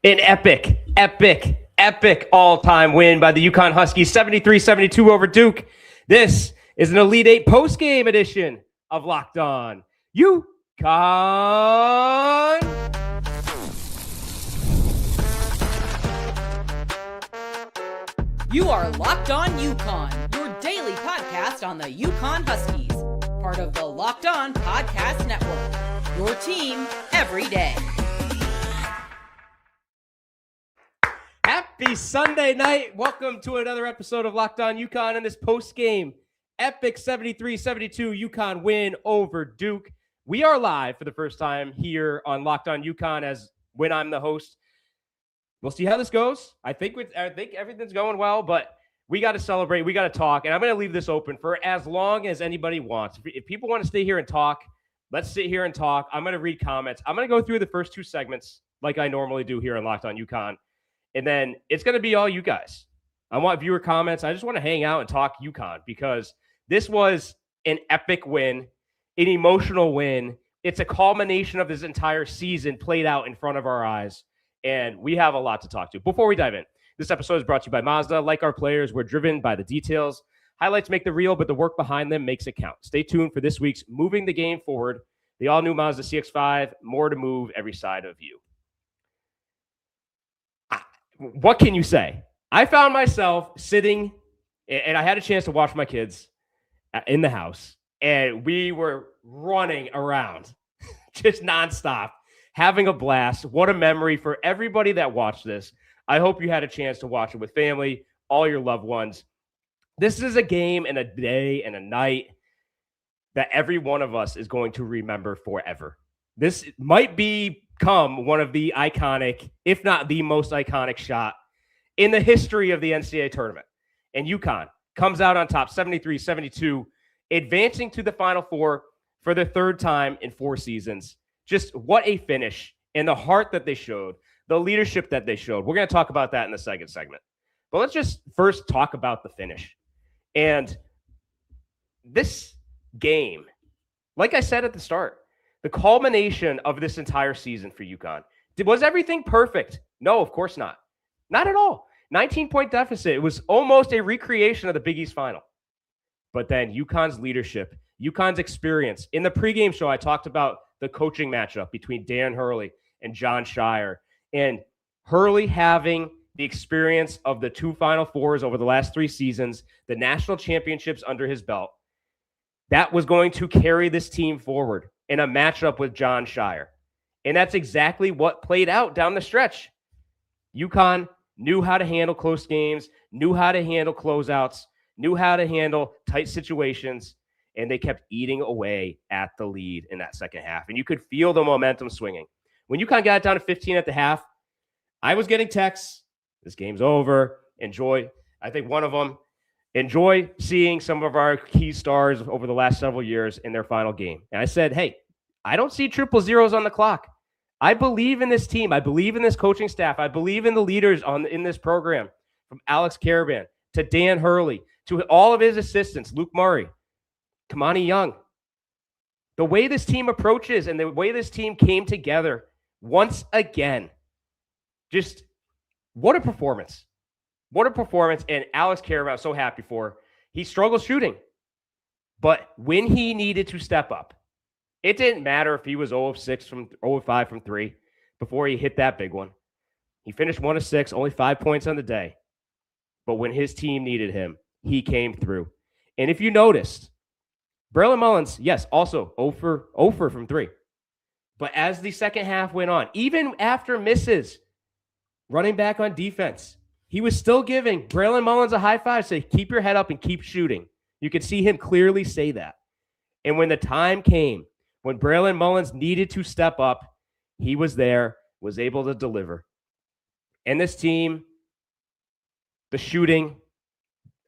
An epic all-time win by the UConn Huskies, 73-72 over Duke. This is an Elite Eight post-game edition of Locked On UConn. You are Locked On UConn, your daily podcast on the UConn Huskies, part of the Locked On Podcast Network, your team every day. Happy Sunday night. Welcome to another episode of Locked On UConn in this post-game epic 73-72 UConn win over Duke. We are live for the first time here on Locked On UConn as when I'm the host. We'll see how this goes. I think everything's going well, but we got to celebrate. We got to talk, and I'm going to leave this open for as long as anybody wants. If people want to stay here and talk, let's sit here and talk. I'm going to read comments. I'm going to go through the first two segments like I normally do here on Locked On UConn. And then it's going to be all you guys. I want viewer comments. I just want to hang out and talk UConn because this was an epic win, an emotional win. It's a culmination of this entire season played out in front of our eyes. And we have a lot to talk to. Before we dive in, this episode is brought to you by Mazda. Like our players, we're driven by the details. Highlights make the real, but the work behind them makes it count. Stay tuned for this week's Moving the Game Forward, the all-new Mazda CX-5, more to move every side of you. What can you say? I found myself sitting, and I had a chance to watch my kids in the house, and we were running around just nonstop, having a blast. What a memory for everybody that watched this. I hope you had a chance to watch it with family, all your loved ones. This is a game and a day and a night that every one of us is going to remember forever. This might become one of the iconic, if not the most iconic shot in the history of the NCAA tournament. And UConn comes out on top, 73-72, advancing to the Final Four for the third time in 4 seasons. Just what a finish, and the heart that they showed, the leadership that they showed. We're going to talk about that in the second segment. But let's just first talk about the finish. And this game, like I said at the start, the culmination of this entire season for UConn. Was everything perfect? No, of course not. Not at all. 19-point deficit. It was almost a recreation of the Big East final. But then UConn's leadership, UConn's experience. In the pregame show, I talked about the coaching matchup between Dan Hurley and Jon Scheyer. And Hurley having the experience of the 2 Final Fours over the last 3 seasons, the national championships under his belt, that was going to carry this team forward in a matchup with Jon Scheyer. And that's exactly what played out down the stretch. UConn knew how to handle close games, knew how to handle closeouts, knew how to handle tight situations, and they kept eating away at the lead in that second half. And you could feel the momentum swinging. When UConn got down to 15 at the half, I was getting texts, this game's over, enjoy. I think one of them, enjoy seeing some of our key stars over the last several years in their final game. And I said, hey, I don't see triple zeros on the clock. I believe in this team. I believe in this coaching staff. I believe in the leaders in this program, from Alex Caravan to Dan Hurley to all of his assistants, Luke Murray, Kamani Young. The way this team approaches and the way this team came together once again, just what a performance. What a performance, and Alex Caravan, I'm so happy for. He struggled shooting, but when he needed to step up, it didn't matter if he was 0 of 6 from 0 of 5 from 3 before he hit that big one. He finished 1 of 6, only 5 points on the day. But when his team needed him, he came through. And if you noticed, Braylon Mullins, yes, also 0 for from 3. But as the second half went on, even after misses, running back on defense, he was still giving Braylon Mullins a high five, say, keep your head up and keep shooting. You could see him clearly say that. And when the time came, when Braylon Mullins needed to step up, he was there, was able to deliver. And this team, the shooting,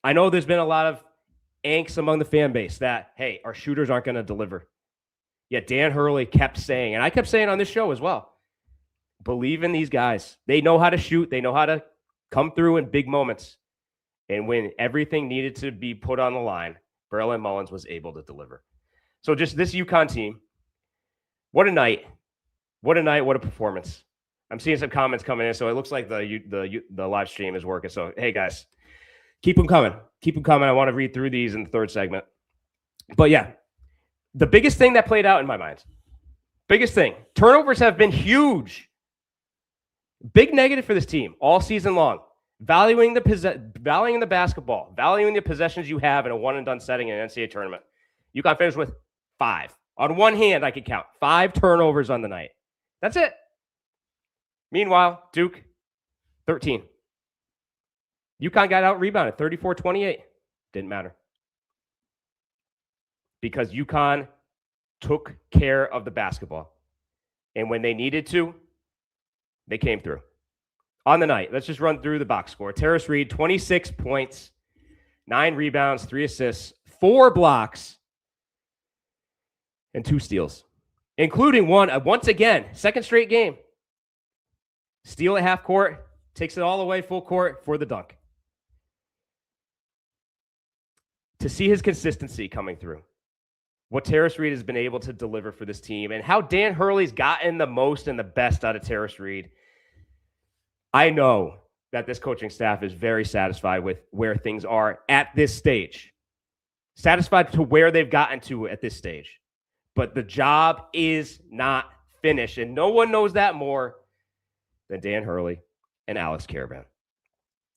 I know there's been a lot of angst among the fan base that, hey, our shooters aren't going to deliver. Yet Dan Hurley kept saying, and I kept saying on this show as well, believe in these guys. They know how to shoot. They know how to come through in big moments. And when everything needed to be put on the line, Braylon Mullins was able to deliver. So just this UConn team, what a night. What a night, what a performance. I'm seeing some comments coming in, so it looks like the live stream is working. So, hey, guys, keep them coming. Keep them coming. I want to read through these in the third segment. But, yeah, the biggest thing that played out in my mind, biggest thing, turnovers have been huge. Big negative for this team all season long. Valuing the basketball, valuing the possessions you have in a one-and-done setting in an NCAA tournament. UConn finished with 5. On one hand, I could count 5 turnovers on the night. That's it. Meanwhile, Duke, 13. UConn got out-rebounded, 34-28. Didn't matter. Because UConn took care of the basketball. And when they needed to, they came through. On the night, let's just run through the box score. Terrace Reed, 26 points, 9 rebounds, 3 assists, 4 blocks, and 2 steals, including one, once again, second straight game. Steal at half court, takes it all the way full court for the dunk. To see his consistency coming through, what Terrace Reed has been able to deliver for this team, and how Dan Hurley's gotten the most and the best out of Terrace Reed, I know that this coaching staff is very satisfied with where things are at this stage. Satisfied to where they've gotten to at this stage. But the job is not finished, and no one knows that more than Dan Hurley and Alex Caravan.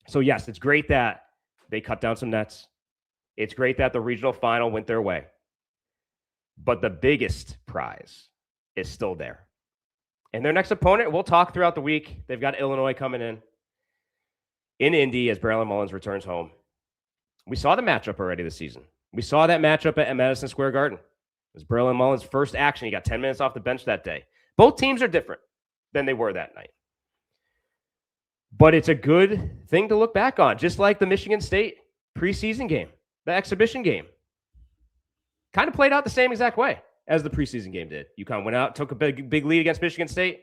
So, yes, it's great that they cut down some nets. It's great that the regional final went their way. But the biggest prize is still there. And their next opponent, we'll talk throughout the week. They've got Illinois coming in Indy as Braylon Mullins returns home. We saw the matchup already this season. We saw that matchup at Madison Square Garden. It was Braylon Mullins' first action. He got 10 minutes off the bench that day. Both teams are different than they were that night. But it's a good thing to look back on, just like the Michigan State preseason game, the exhibition game. Kind of played out the same exact way as the preseason game did. UConn went out, took a big lead against Michigan State,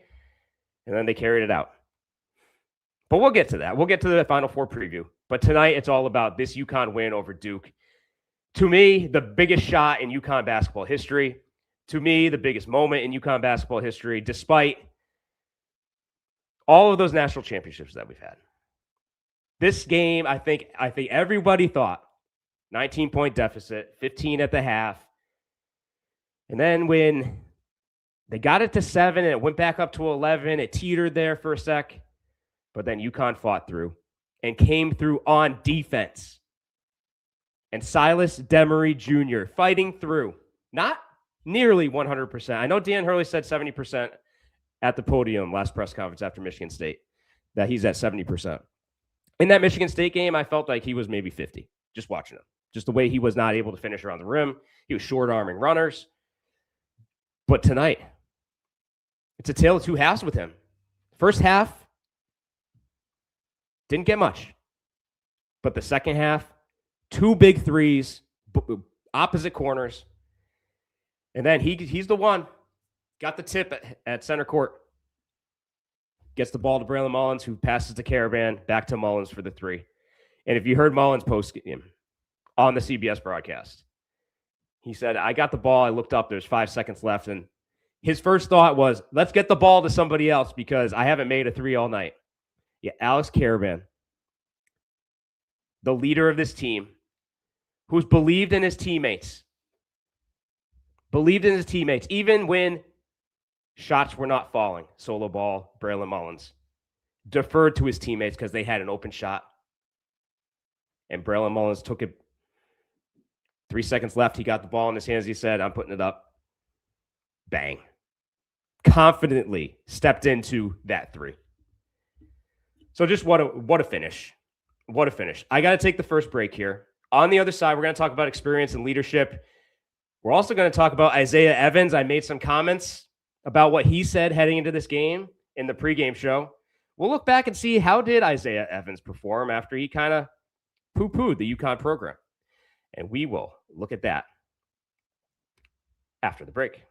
and then they carried it out. But we'll get to that. We'll get to the Final Four preview. But tonight, it's all about this UConn win over Duke. To me, the biggest shot in UConn basketball history. To me, the biggest moment in UConn basketball history, despite all of those national championships that we've had. This game, I think everybody thought 19-point deficit, 15 at the half. And then when they got it to 7 and it went back up to 11, it teetered there for a sec. But then UConn fought through and came through on defense. And Silas Demery Jr. fighting through. Not nearly 100%. I know Dan Hurley said 70% at the podium last press conference after Michigan State, that he's at 70%. In that Michigan State game, I felt like he was maybe 50, just watching him. Just the way he was not able to finish around the rim. He was short-arming runners. But tonight, it's a tale of two halves with him. First half, didn't get much. But the second half, 2 big threes, opposite corners. And then he's the one. Got the tip at center court. Gets the ball to Braylon Mullins, who passes to Caravan, back to Mullins for the 3. And if you heard Mullins post-game on the CBS broadcast, he said, I got the ball, I looked up, there's 5 seconds left, and his first thought was, let's get the ball to somebody else because I haven't made a 3 all night. Yeah, Alex Caravan, the leader of this team, who's believed in his teammates, even when shots were not falling. Solo ball, Braylon Mullins deferred to his teammates because they had an open shot. And Braylon Mullins took it. 3 seconds left. He got the ball in his hands. He said, I'm putting it up. Bang. Confidently stepped into that 3. So just what a finish. What a finish. I got to take the first break here. On the other side, we're going to talk about experience and leadership. We're also going to talk about Isaiah Evans. I made some comments about what he said heading into this game in the pregame show. We'll look back and see how did Isaiah Evans perform after he kind of poo-pooed the UConn program. And we will look at that after the break.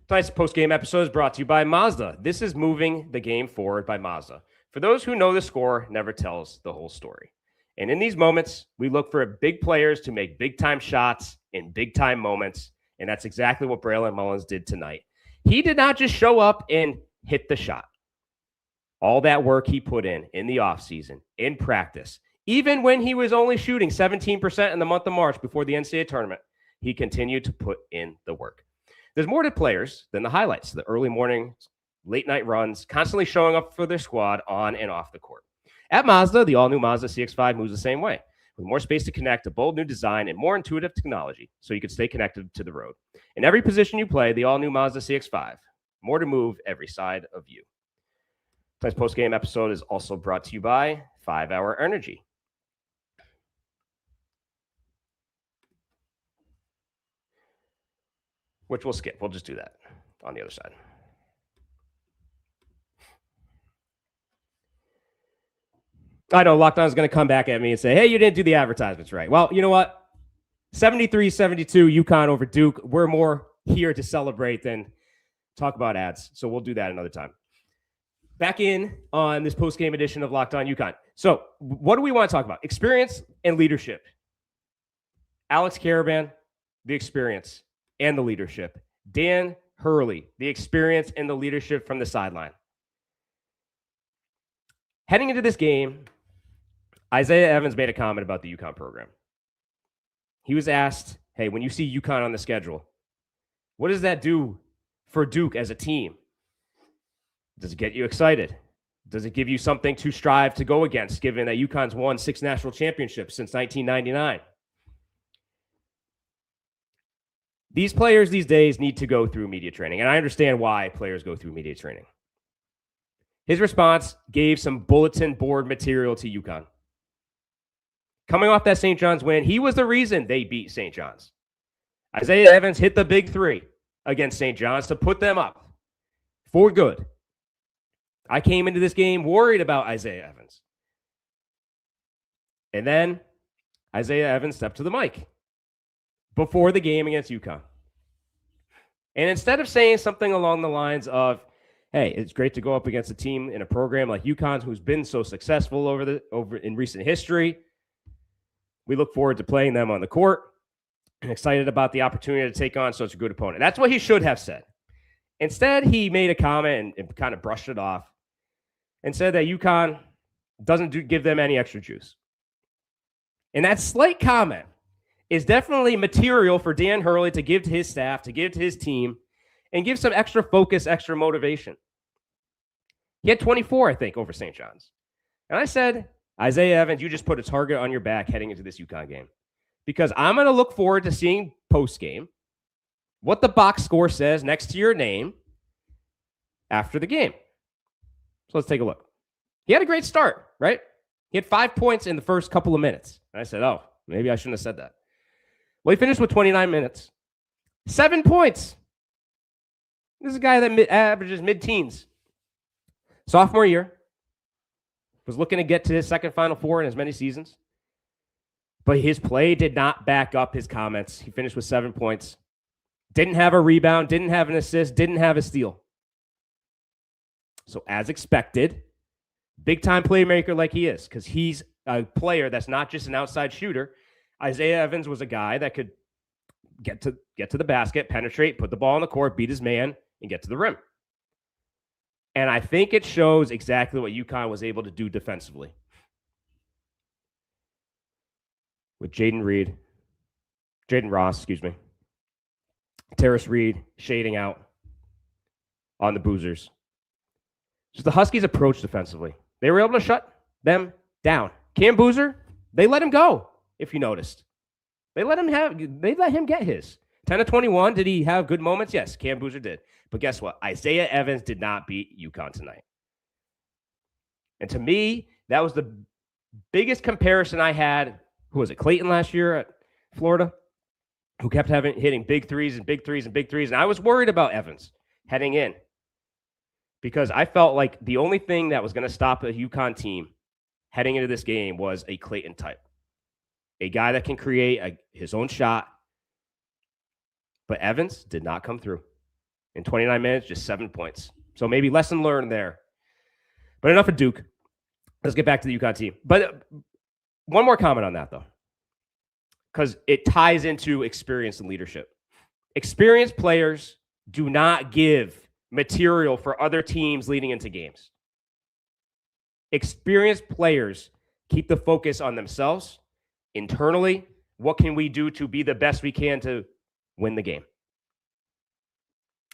Tonight's post-game episode is brought to you by Mazda. This is moving the game forward by Mazda. For those who know the score, never tells the whole story. And in these moments, we look for big players to make big-time shots in big-time moments. And that's exactly what Braylon Mullins did tonight. He did not just show up and hit the shot. All that work he put in the offseason, in practice, even when he was only shooting 17% in the month of March before the NCAA tournament, he continued to put in the work. There's more to players than the highlights, the early morning, late night runs, constantly showing up for their squad on and off the court. At Mazda, the all-new Mazda CX-5 moves the same way, with more space to connect, a bold new design, and more intuitive technology so you can stay connected to the road. In every position you play, the all-new Mazda CX-5, more to move every side of you. Tonight's post-game episode is also brought to you by 5 Hour Energy. Which we'll skip. We'll just do that on the other side. I know Locked On is going to come back at me and say, hey, you didn't do the advertisements right. Well, you know what? 73-72 UConn over Duke. We're more here to celebrate than talk about ads. So we'll do that another time. Back in on this post-game edition of Locked On UConn. So what do we want to talk about? Experience and leadership. Alex Karaban, the experience and the leadership. Dan Hurley, the experience and the leadership from the sideline. Heading into this game, Isaiah Evans made a comment about the UConn program. He was asked, hey, when you see UConn on the schedule, what does that do for Duke as a team? Does it get you excited? Does it give you something to strive to go against, given that UConn's won 6 national championships since 1999? These players these days need to go through media training, and I understand why players go through media training. His response gave some bulletin board material to UConn. Coming off that St. John's win, he was the reason they beat St. John's. Isaiah Evans hit the big 3 against St. John's to put them up for good. I came into this game worried about Isaiah Evans. And then Isaiah Evans stepped to the mic before the game against UConn. And instead of saying something along the lines of, hey, it's great to go up against a team in a program like UConn who's been so successful over in recent history, we look forward to playing them on the court and excited about the opportunity to take on such a good opponent. That's what he should have said. Instead, he made a comment and kind of brushed it off and said that UConn doesn't give them any extra juice. And that slight comment is definitely material for Dan Hurley to give to his staff, to give to his team, and give some extra focus, extra motivation. He had 24, I think, over St. John's. And I said, Isaiah Evans, you just put a target on your back heading into this UConn game. Because I'm going to look forward to seeing post-game what the box score says next to your name after the game. So let's take a look. He had a great start, right? He had 5 points in the first couple of minutes. And I said, oh, maybe I shouldn't have said that. Well, he finished with 29 minutes. 7 points. This is a guy that averages mid-teens. Sophomore year. Was looking to get to his second Final Four in as many seasons. But his play did not back up his comments. He finished with 7 points. Didn't have a rebound, didn't have an assist, didn't have a steal. So as expected, big-time playmaker like he is, because he's a player that's not just an outside shooter. Isaiah Evans was a guy that could get to the basket, penetrate, put the ball on the court, beat his man, and get to the rim. And I think it shows exactly what UConn was able to do defensively. With Jaden Ross, Terrace Reed shading out on the Boozers. Just the Huskies' approach defensively. They were able to shut them down. Cam Boozer, they let him go, if you noticed. They let him get his. 10 of 21. Did he have good moments? Yes, Cam Boozer did. But guess what? Isaiah Evans did not beat UConn tonight. And to me, that was the biggest comparison I had. Who was it? Clayton last year at Florida, who kept hitting big threes and big threes and big threes. And I was worried about Evans heading in because I felt like the only thing that was going to stop a UConn team heading into this game was a Clayton type, a guy that can create his own shot. But Evans did not come through. In 29 minutes, just 7 points. So maybe lesson learned there. But enough of Duke. Let's get back to the UConn team. But one more comment on that, though, because it ties into experience and leadership. Experienced players do not give material for other teams leading into games. Experienced players keep the focus on themselves, internally. What can we do to be the best we can to win the game?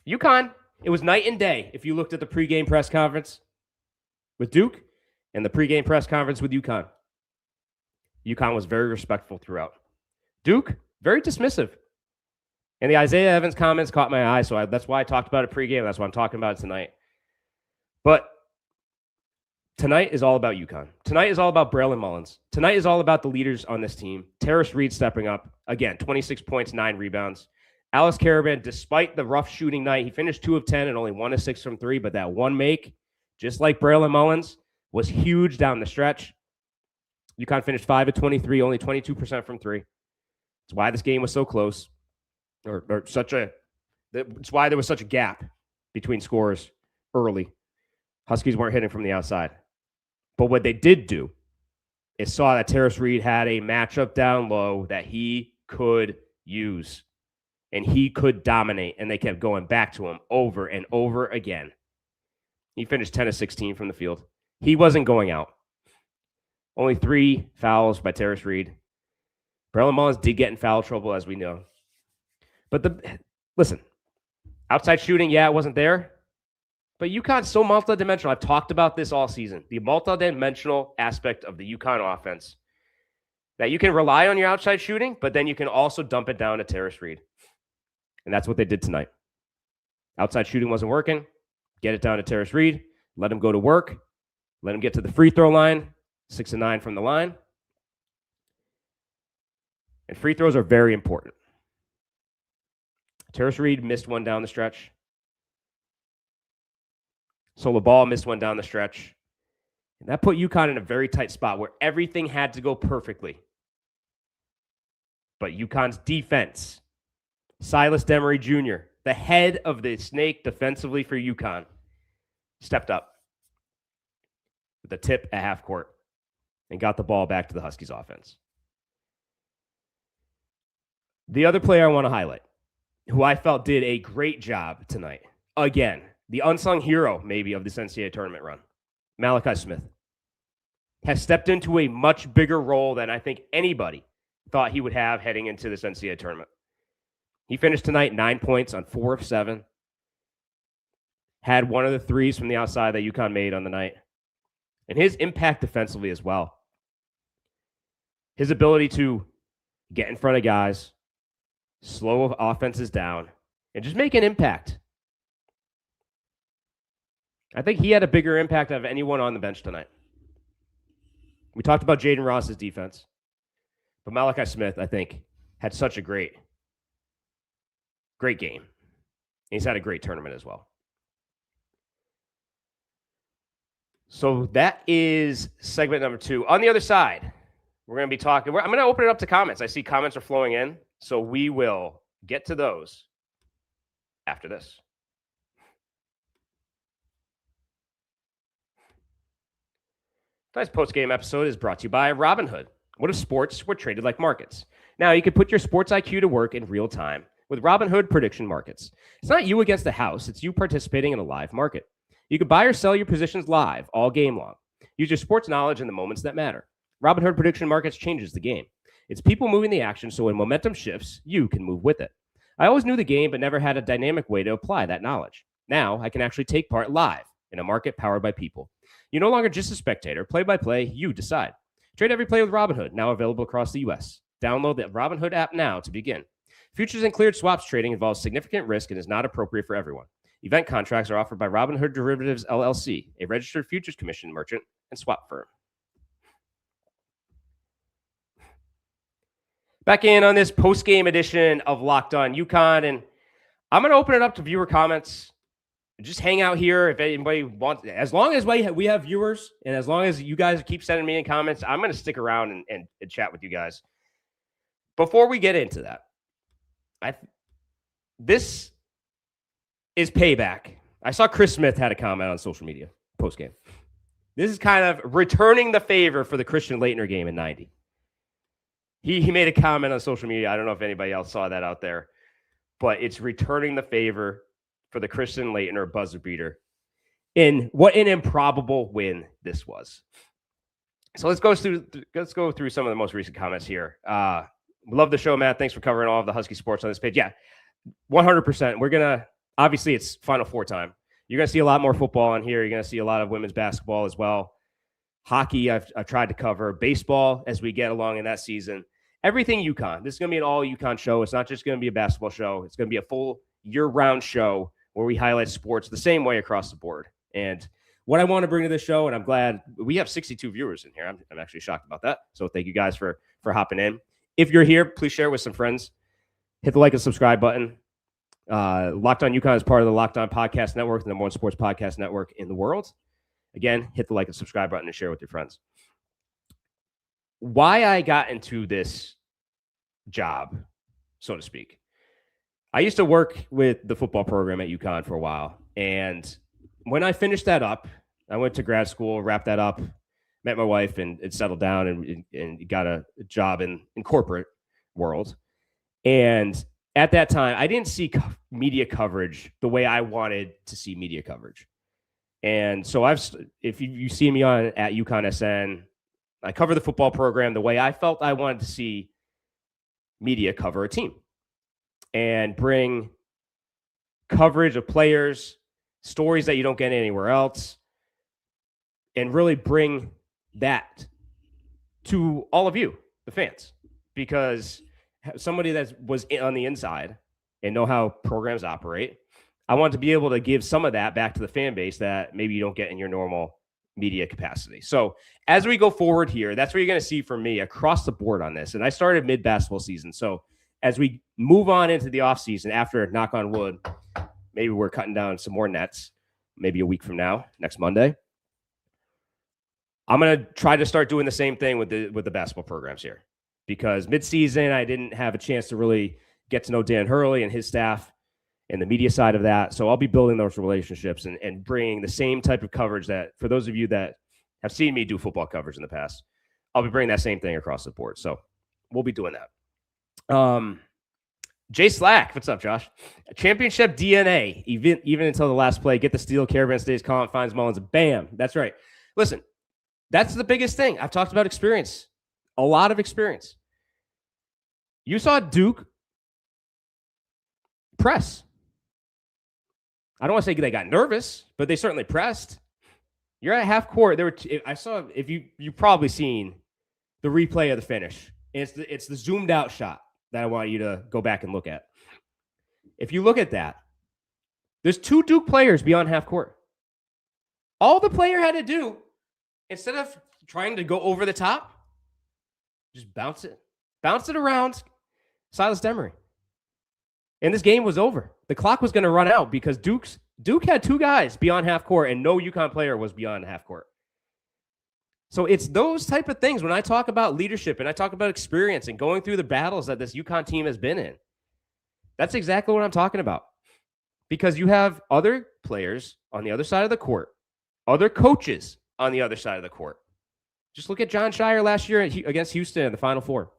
UConn, it was night and day if you looked at the pregame press conference with Duke and the pregame press conference with UConn. UConn was very respectful throughout. Duke, very dismissive. And the Isaiah Evans comments caught my eye, so that's why I talked about it pregame. That's why I'm talking about it tonight. But tonight is all about UConn. Tonight is all about Braylon Mullins. Tonight is all about the leaders on this team. Terrace Reed stepping up. Again, 26 points, 9 rebounds. Alex Caravan, despite the rough shooting night, he finished 2 of 10 and only 1 of 6 from 3, but that one make, just like Braylon Mullins, was huge down the stretch. UConn finished 5 of 23, only 22% from 3. That's why this game was so close, it's why there was such a gap between scores early. Huskies weren't hitting from the outside. But what they did do is saw that Terrace Reed had a matchup down low that he could use. And he could dominate, and they kept going back to him over and over again. He finished 10 of 16 from the field. He wasn't going out. Only 3 fouls by Terrace Reed. Braylon Mullins did get in foul trouble, as we know. But listen, outside shooting, yeah, it wasn't there. But UConn's so multidimensional. I've talked about this all season. The multidimensional aspect of the UConn offense. That you can rely on your outside shooting, but then you can also dump it down to Terrace Reed. And that's what they did tonight. Outside shooting wasn't working. Get it down to Terrace Reed. Let him go to work. Let him get to the free throw line. 6 of 9 from the line. And free throws are very important. Terrace Reed missed one down the stretch. Solo Ball missed one down the stretch. And that put UConn in a very tight spot where everything had to go perfectly. But UConn's defense, Silas Demery Jr., the head of the snake defensively for UConn, stepped up with a tip at half court and got the ball back to the Huskies offense. The other player I want to highlight, who I felt did a great job tonight, again, the unsung hero maybe of this NCAA tournament run, Malachi Smith, has stepped into a much bigger role than I think anybody thought he would have heading into this NCAA tournament. He finished tonight 9 points on 4 of 7. Had one of the threes from the outside that UConn made on the night. And his impact defensively as well. His ability to get in front of guys, slow offenses down, and just make an impact. I think he had a bigger impact of anyone on the bench tonight. We talked about Jaden Ross's defense. But Malachi Smith, I think, had such a great game. And he's had a great tournament as well. So that is segment number 2. On the other side, we're going to be talking. I'm going to open it up to comments. I see comments are flowing in. So we will get to those after this. Tonight's post-game episode is brought to you by Robinhood. What if sports were traded like markets? Now you can put your sports IQ to work in real time with Robinhood prediction markets. It's not you against the house. It's you participating in a live market. You can buy or sell your positions live all game long. Use your sports knowledge in the moments that matter. Robinhood prediction markets changes the game. It's people moving the action, so when momentum shifts, you can move with it. I always knew the game, but never had a dynamic way to apply that knowledge. Now I can actually take part live in a market powered by people. You're no longer just a spectator. Play-by-play, you decide. Trade every play with Robinhood, now available across the U.S. Download the Robinhood app now to begin. Futures and cleared swaps trading involves significant risk and is not appropriate for everyone. Event contracts are offered by Robinhood Derivatives, LLC, a registered futures commission merchant and swap firm. Back in on this post-game edition of Locked On UConn, and I'm going to open it up to viewer comments. Just hang out here if anybody wants. As long as we have viewers and as long as you guys keep sending me in comments, I'm going to stick around and chat with you guys. Before we get into that, this is payback. I saw Chris Smith had a comment on social media post-game. This is kind of returning the favor for the Christian Laettner game in 90. He made a comment on social media. I don't know if anybody else saw that out there. but it's returning the favor for the Christian Laettner buzzer beater in what an improbable win this was. So let's go through some of the most recent comments here. Love the show, Matt. Thanks for covering all of the Husky sports on this page. Yeah, 100%. We're going to, obviously it's Final Four time. You're going to see a lot more football on here. You're going to see a lot of women's basketball as well. Hockey, I've tried to cover. Baseball as we get along in that season. Everything UConn. This is going to be an all UConn show. It's not just going to be a basketball show. It's going to be a full year-round show where we highlight sports the same way across the board. And what I want to bring to this show, and I'm glad we have 62 viewers in here. I'm actually shocked about that. So thank you guys for hopping in. If you're here, please share it with some friends. Hit the like and subscribe button. Locked On UConn is part of the Locked On Podcast Network, the number one sports podcast network in the world. Again, hit the like and subscribe button and share with your friends. Why I got into this job, so to speak. I used to work with the football program at UConn for a while. And when I finished that up, I went to grad school, wrapped that up, met my wife, and settled down and got a job in corporate world. And at that time, I didn't see media coverage the way I wanted to see media coverage. And so if you see me on at UConn SN, I cover the football program the way I felt I wanted to see media cover a team and bring coverage of players, stories that you don't get anywhere else, and really bring that to all of you, the fans, because somebody that was on the inside and know how programs operate, I want to be able to give some of that back to the fan base that maybe you don't get in your normal media capacity. So as we go forward here, that's what you're going to see from me across the board on this. And I started mid-basketball season. So as we move on into the offseason, after, knock on wood, maybe we're cutting down some more nets, maybe a week from now, next Monday, I'm going to try to start doing the same thing with the basketball programs here. Because mid-season, I didn't have a chance to really get to know Dan Hurley and his staff and the media side of that. So I'll be building those relationships and bringing the same type of coverage that, for those of you that have seen me do football coverage in the past, I'll be bringing that same thing across the board. So we'll be doing that. Jay Slack, what's up, Josh? Championship DNA, even until the last play. Get the steal, Caravan stays calm, finds Mullins. Bam. That's right. Listen, that's the biggest thing. I've talked about experience. A lot of experience. You saw Duke press. I don't want to say they got nervous, but they certainly pressed. You're at half court. You've probably seen the replay of the finish. It's the zoomed out shot that I want you to go back and look at. If you look at that, there's two Duke players beyond half court. All the player had to do, instead of trying to go over the top, just bounce it around Silas Demery. And this game was over. The clock was going to run out because Duke had two guys beyond half court and no UConn player was beyond half court. So it's those type of things when I talk about leadership and I talk about experience and going through the battles that this UConn team has been in. That's exactly what I'm talking about. Because you have other players on the other side of the court, other coaches on the other side of the court. Just look at John Shire last year against Houston in the Final Four.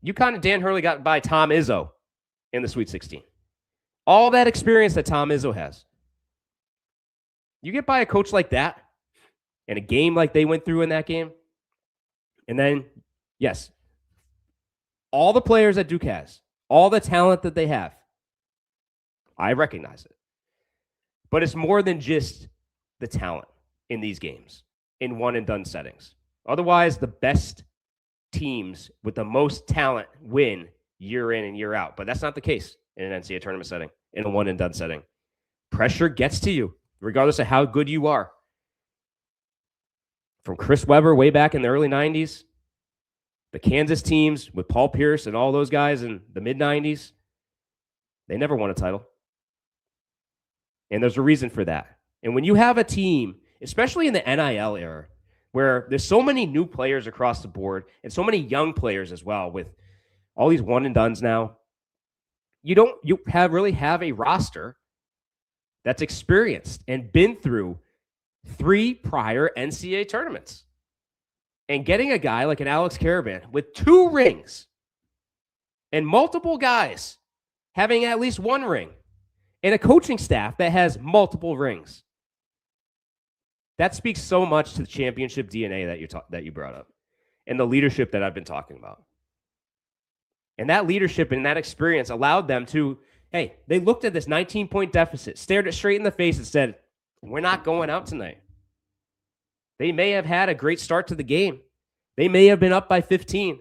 UConn and Dan Hurley got by Tom Izzo in the Sweet 16. All that experience that Tom Izzo has. You get by a coach like that in a game like they went through in that game. And then, yes, all the players that Duke has, all the talent that they have, I recognize it. But it's more than just the talent in these games, in one-and-done settings. Otherwise, the best teams with the most talent win year in and year out. But that's not the case in an NCAA tournament setting, in a one-and-done setting. Pressure gets to you, regardless of how good you are. From Chris Webber way back in the early 90s, the Kansas teams with Paul Pierce and all those guys in the mid-90s, they never won a title. And there's a reason for that. And when you have a team, especially in the NIL era, where there's so many new players across the board and so many young players as well with all these one-and-dones now, you really have a roster that's experienced and been through 3 prior NCAA tournaments. And getting a guy like an Alex Caravan with 2 rings and multiple guys having at least one ring, and a coaching staff that has multiple rings. That speaks so much to the championship DNA that you brought up and the leadership that I've been talking about. And that leadership and that experience allowed them to, hey, they looked at this 19-point deficit, stared it straight in the face and said, we're not going out tonight. They may have had a great start to the game. They may have been up by 15.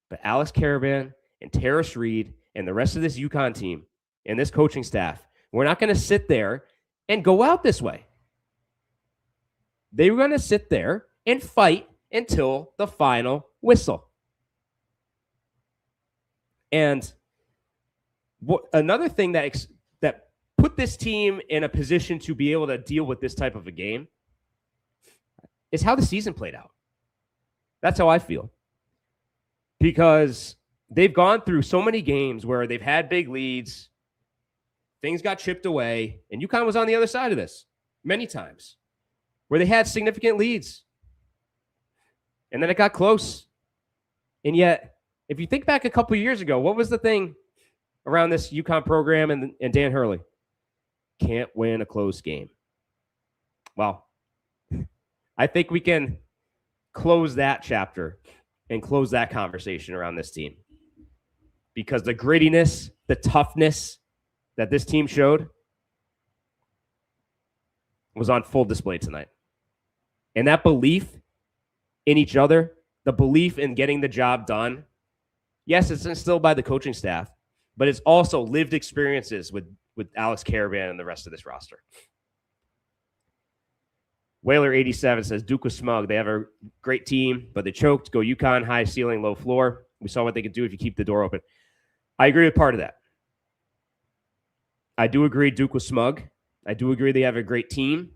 But Alex Caravan and Terrace Reed and the rest of this UConn team and this coaching staff, we're not going to sit there and go out this way. They were going to sit there and fight until the final whistle. And another thing that put this team in a position to be able to deal with this type of a game is how the season played out. That's how I feel. Because they've gone through so many games where they've had big leads, things got chipped away, and UConn was on the other side of this many times, where they had significant leads. And then it got close. And yet, if you think back a couple of years ago, what was the thing around this UConn program and Dan Hurley? Can't win a close game. Well, I think we can close that chapter and close that conversation around this team. Because the grittiness, the toughness that this team showed was on full display tonight. And that belief in each other, the belief in getting the job done, yes, it's instilled by the coaching staff, but it's also lived experiences with Alex Caravan and the rest of this roster. Whaler 87 says, Duke was smug. They have a great team, but they choked. Go UConn, high ceiling, low floor. We saw what they could do if you keep the door open. I agree with part of that. I do agree Duke was smug. I do agree they have a great team.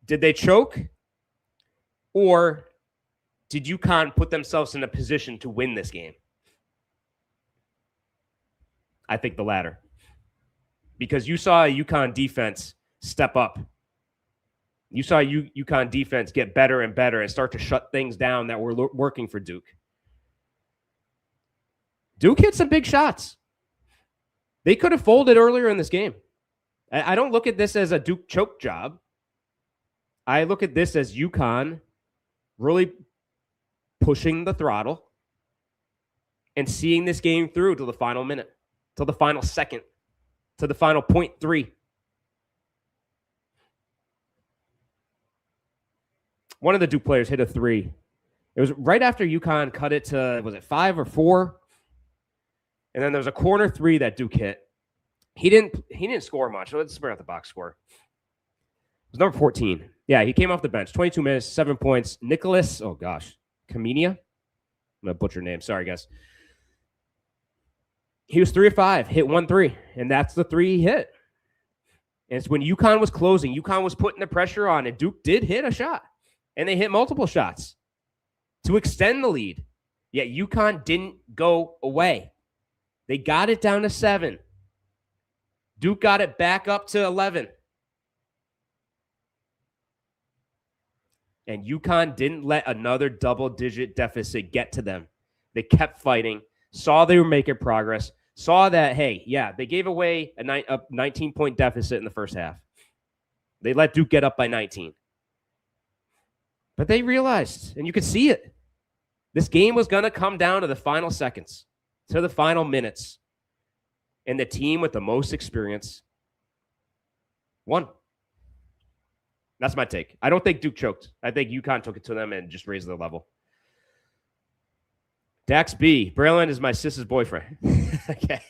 Did they choke? Or did UConn put themselves in a position to win this game? I think the latter. Because you saw a UConn defense step up. You saw UConn defense get better and better and start to shut things down that were working for Duke. Duke hit some big shots. They could have folded earlier in this game. I don't look at this as a Duke choke job. I look at this as UConn really pushing the throttle and seeing this game through to the final minute, to the final second, to the final 0.3. One of the Duke players hit a three. It was right after UConn cut it to, was it 5 or 4? And then there was a corner three that Duke hit. He didn't score much. Let's bring out the box score. It was number 14. Yeah, he came off the bench. 22 minutes, 7 points. Nicholas, Kamenia? I'm going to butcher name. Sorry, guys. He was 3 of 5, hit 1 3, and that's the 3 he hit. And it's when UConn was closing. UConn was putting the pressure on, and Duke did hit a shot. And they hit multiple shots to extend the lead. Yet UConn didn't go away. They got it down to 7. Duke got it back up to 11. And UConn didn't let another double-digit deficit get to them. They kept fighting, saw they were making progress, saw that, hey, yeah, they gave away a 19-point deficit in the first half. They let Duke get up by 19. But they realized, and you could see it, this game was going to come down to the final seconds, to the final minutes. And the team with the most experience won. That's my take. I don't think Duke choked. I think UConn took it to them and just raised their level. Dax B. Braylon is my sis's boyfriend. Okay.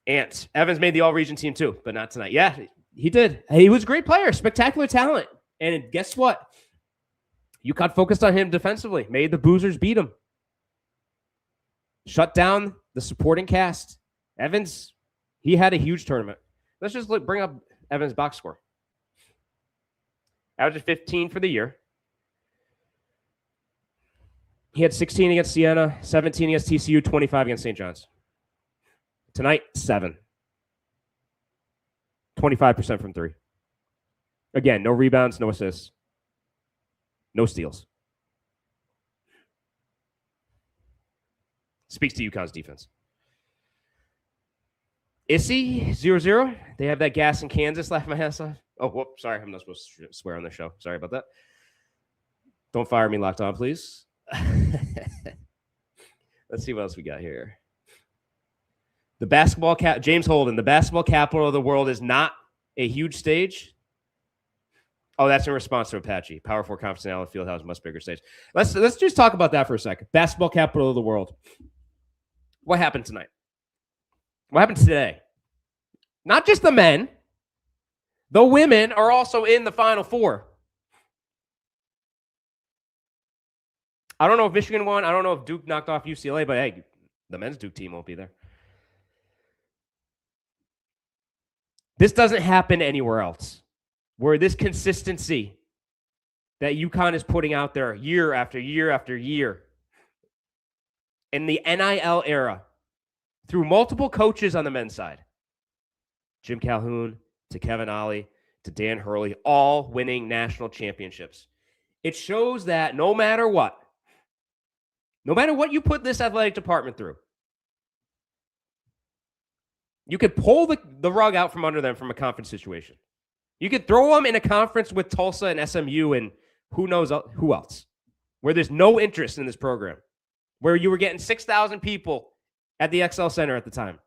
Ant. Evans made the all-region team too, but not tonight. Yeah, he did. He was a great player, spectacular talent. And guess what? UConn focused on him defensively, made the Boozers beat him. Shut down the supporting cast. Evans, he had a huge tournament. Let's just bring up Evans' box score. Average 15 for the year. He had 16 against Siena, 17 against TCU, 25 against St. John's. Tonight, 7. 25% from 3. Again, no rebounds, no assists, no steals. Speaks to UConn's defense. Issy 0-0. They have that gas in Kansas laughing my ass off. Oh, whoop, sorry. I'm not supposed to swear on the show. Sorry about that. Don't fire me, Locked On, please. Let's see what else we got here. The basketball James Holden, the basketball capital of the world is not a huge stage. Oh, that's in response to Apache. Power 4 conference in Allen Fieldhouse, much bigger stage. Let's just talk about that for a second. Basketball capital of the world. What happened tonight? What happened today? Not just the men. The women are also in the Final Four. I don't know if Michigan won. I don't know if Duke knocked off UCLA, but hey, the men's Duke team won't be there. This doesn't happen anywhere else, where this consistency that UConn is putting out there year after year after year in the NIL era through multiple coaches on the men's side, Jim Calhoun to Kevin Ollie to Dan Hurley, all winning national championships. It shows that no matter what you put this athletic department through, you could pull the rug out from under them from a conference situation. You could throw them in a conference with Tulsa and SMU and who knows who else, where there's no interest in this program, where you were getting 6,000 people at the XL Center at the time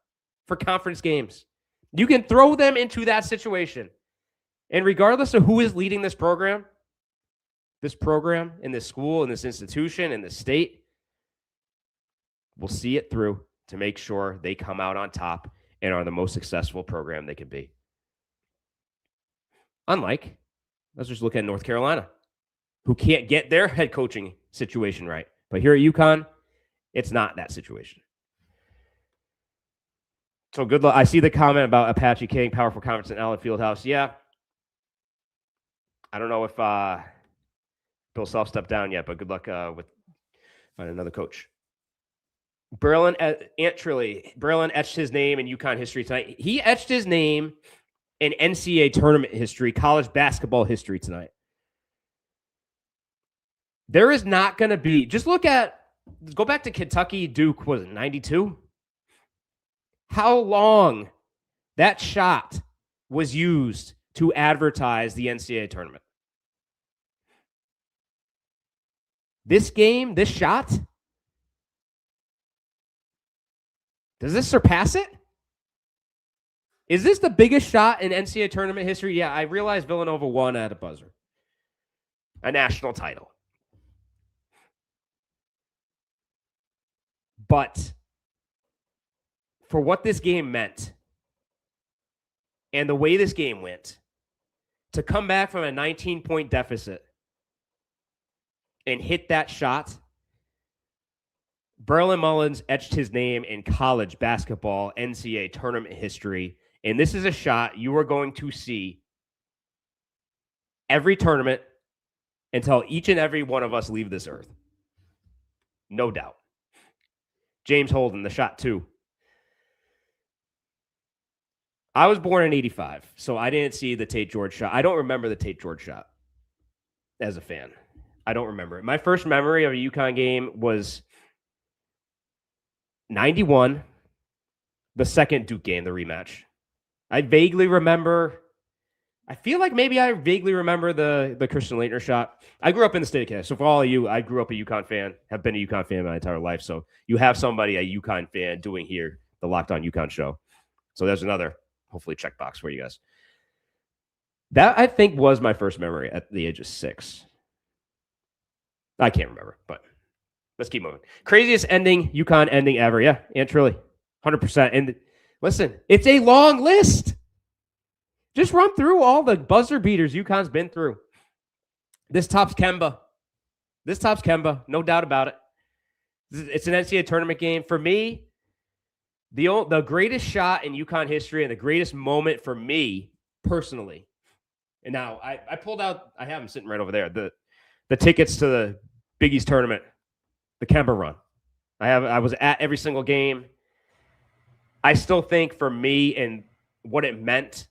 for conference games. You can throw them into that situation. And regardless of who is leading this program in this school, in this institution, in this state, we'll see it through to make sure they come out on top and are the most successful program they can be. Unlike, let's just look at North Carolina, who can't get their head coaching situation right. But here at UConn, it's not that situation. So good luck. I see the comment about Apache King, powerful conference in Allen Fieldhouse. Yeah. I don't know if Bill Self stepped down yet, but good luck with finding another coach. Braylon etched his name in UConn history tonight. He etched his name in NCAA tournament history, college basketball history tonight. There is not going to be, go back to Kentucky, Duke, was it 92? How long that shot was used to advertise the NCAA tournament. This game, this shot, does this surpass it? Is this the biggest shot in NCAA tournament history? Yeah, I realize Villanova won at a buzzer. A national title. But for what this game meant and the way this game went, to come back from a 19-point deficit and hit that shot, Braylon Mullins etched his name in college basketball NCAA tournament history. And this is a shot you are going to see every tournament until each and every one of us leave this earth. No doubt. James Holden, the shot 2. I was born in 85, so I didn't see the Tate George shot. I don't remember the Tate George shot as a fan. I don't remember it. My first memory of a UConn game was 91, the second Duke game, the rematch. I vaguely remember, I feel like maybe I vaguely remember the Christian Laettner shot. I grew up in the state of Connecticut. So for all of you, I grew up a UConn fan, have been a UConn fan my entire life. So you have somebody, a UConn fan, doing here the Locked On UConn show. So there's another, hopefully, checkbox for you guys. That, I think, was my first memory at the age of 6. I can't remember, but let's keep moving. Craziest UConn ending ever. Yeah, and truly, 100%. And listen, it's a long list. Just run through all the buzzer beaters UConn's been through. This tops Kemba. No doubt about it. It's an NCAA tournament game. For me, the greatest shot in UConn history and the greatest moment for me personally. And now I pulled out, I have them sitting right over there, the tickets to the Big East tournament, the Kemba run. I was at every single game. I still think for me and what it meant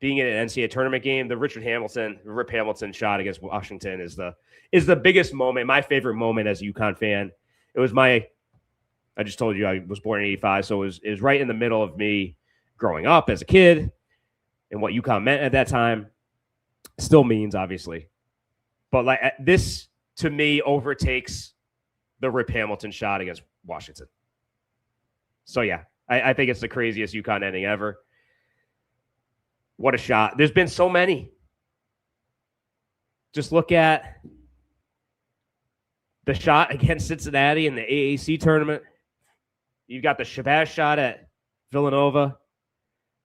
being in an NCAA tournament game, the Rip Hamilton shot against Washington is the biggest moment, my favorite moment as a UConn fan. It was my I just told you I was born in 85, so it was right in the middle of me growing up as a kid and what UConn meant at that time. Still means, obviously. But like this, to me, overtakes the Rip Hamilton shot against Washington. So, yeah, I think it's the craziest UConn ending ever. What a shot. There's been so many. Just look at the shot against Cincinnati in the AAC tournament. You've got the Shabazz shot at Villanova.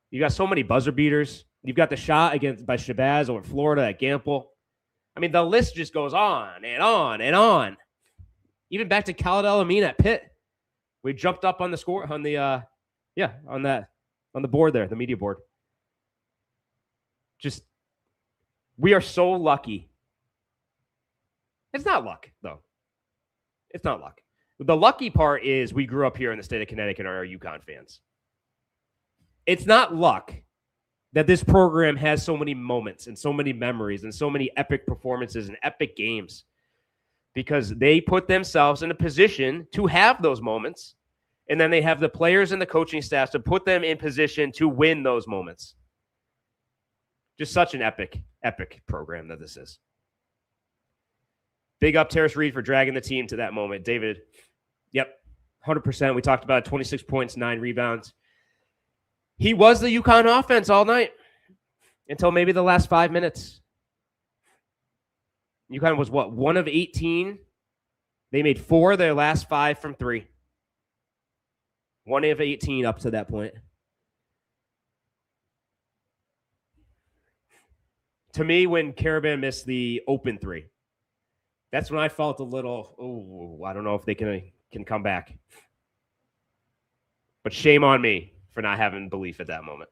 You've got so many buzzer beaters. You've got the shot by Shabazz over Florida at Gamble. I mean, the list just goes on and on and on. Even back to Khaled El-Amin at Pitt. We jumped up on the score on the on the board there, the media board. Just we are so lucky. It's not luck, though. It's not luck. The lucky part is we grew up here in the state of Connecticut and are UConn fans. It's not luck that this program has so many moments and so many memories and so many epic performances and epic games because they put themselves in a position to have those moments, and then they have the players and the coaching staff to put them in position to win those moments. Just such an epic program that this is. Big up Terrace Reed for dragging the team to that moment. David, yep, 100%. We talked about 26 points, 9 rebounds. He was the UConn offense all night until maybe the last 5 minutes. UConn was, 1 of 18? They made 4 of their last 5 from 3. 1 of 18 up to that point. To me, when Caravan missed the open 3, that's when I felt a little, I don't know if they can come back. But shame on me for not having belief at that moment.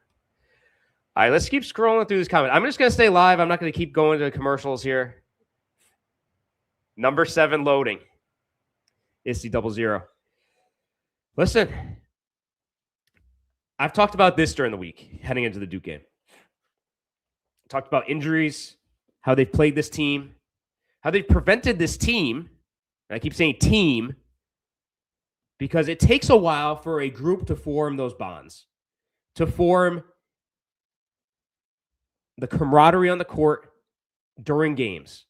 All right, let's keep scrolling through this comment. I'm just going to stay live. I'm not going to keep going to commercials here. Number 7 loading. ISTE 00. Listen, I've talked about this during the week heading into the Duke game. Talked about injuries, how they've played this team, how they've prevented this team. And I keep saying team because it takes a while for a group to form those bonds, to form the camaraderie on the court during games.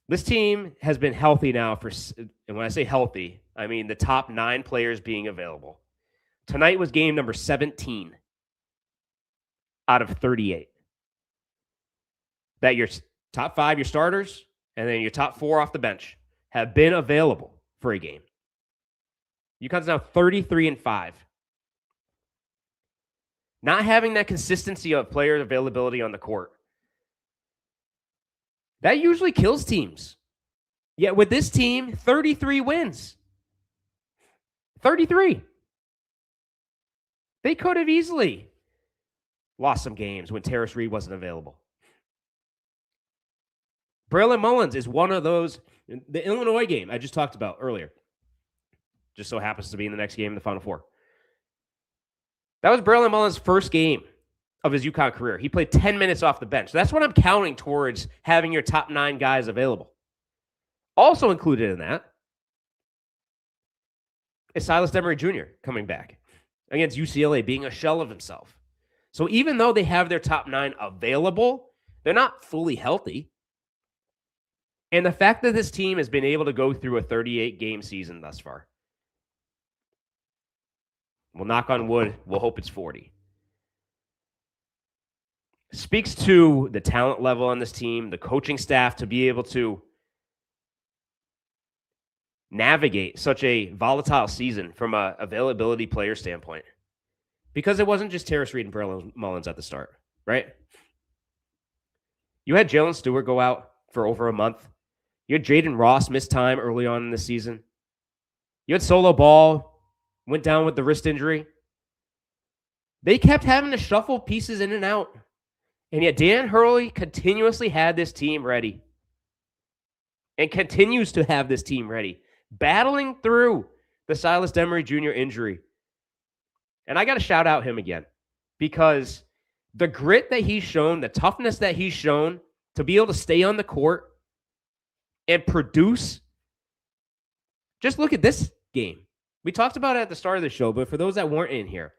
This team has been healthy now and when I say healthy, I mean the top 9 players being available. Tonight was game number 17 out of 38. That your top 5, your starters, and then your top 4 off the bench have been available for a game. UConn's now 33-5. Not having that consistency of player availability on the court, that usually kills teams. Yet with this team, 33 wins. 33. They could have easily lost some games when Terrace Reed wasn't available. Braylon Mullins is one of those. The Illinois game I just talked about earlier just so happens to be in the next game in the Final Four. That was Braylon Mullins' first game of his UConn career. He played 10 minutes off the bench. That's what I'm counting towards having your top 9 guys available. Also included in that is Silas Demery Jr. coming back against UCLA, being a shell of himself. So even though they have their top 9 available, they're not fully healthy. And the fact that this team has been able to go through a 38-game season thus far, we'll knock on wood, we'll hope it's 40, speaks to the talent level on this team, the coaching staff to be able to navigate such a volatile season from an availability player standpoint. Because it wasn't just Terrace Reed and Braylon Mullins at the start, right? You had Jalen Stewart go out for over a month. You had Jaden Ross miss time early on in the season. You had Solo Ball, went down with the wrist injury. They kept having to shuffle pieces in and out. And yet Dan Hurley continuously had this team ready. And continues to have this team ready. Battling through the Silas Demery Jr. injury. And I got to shout out him again. Because the grit that he's shown, the toughness that he's shown to be able to stay on the court and produce Just look at this game. We talked about it at the start of the show, but for those that weren't in here,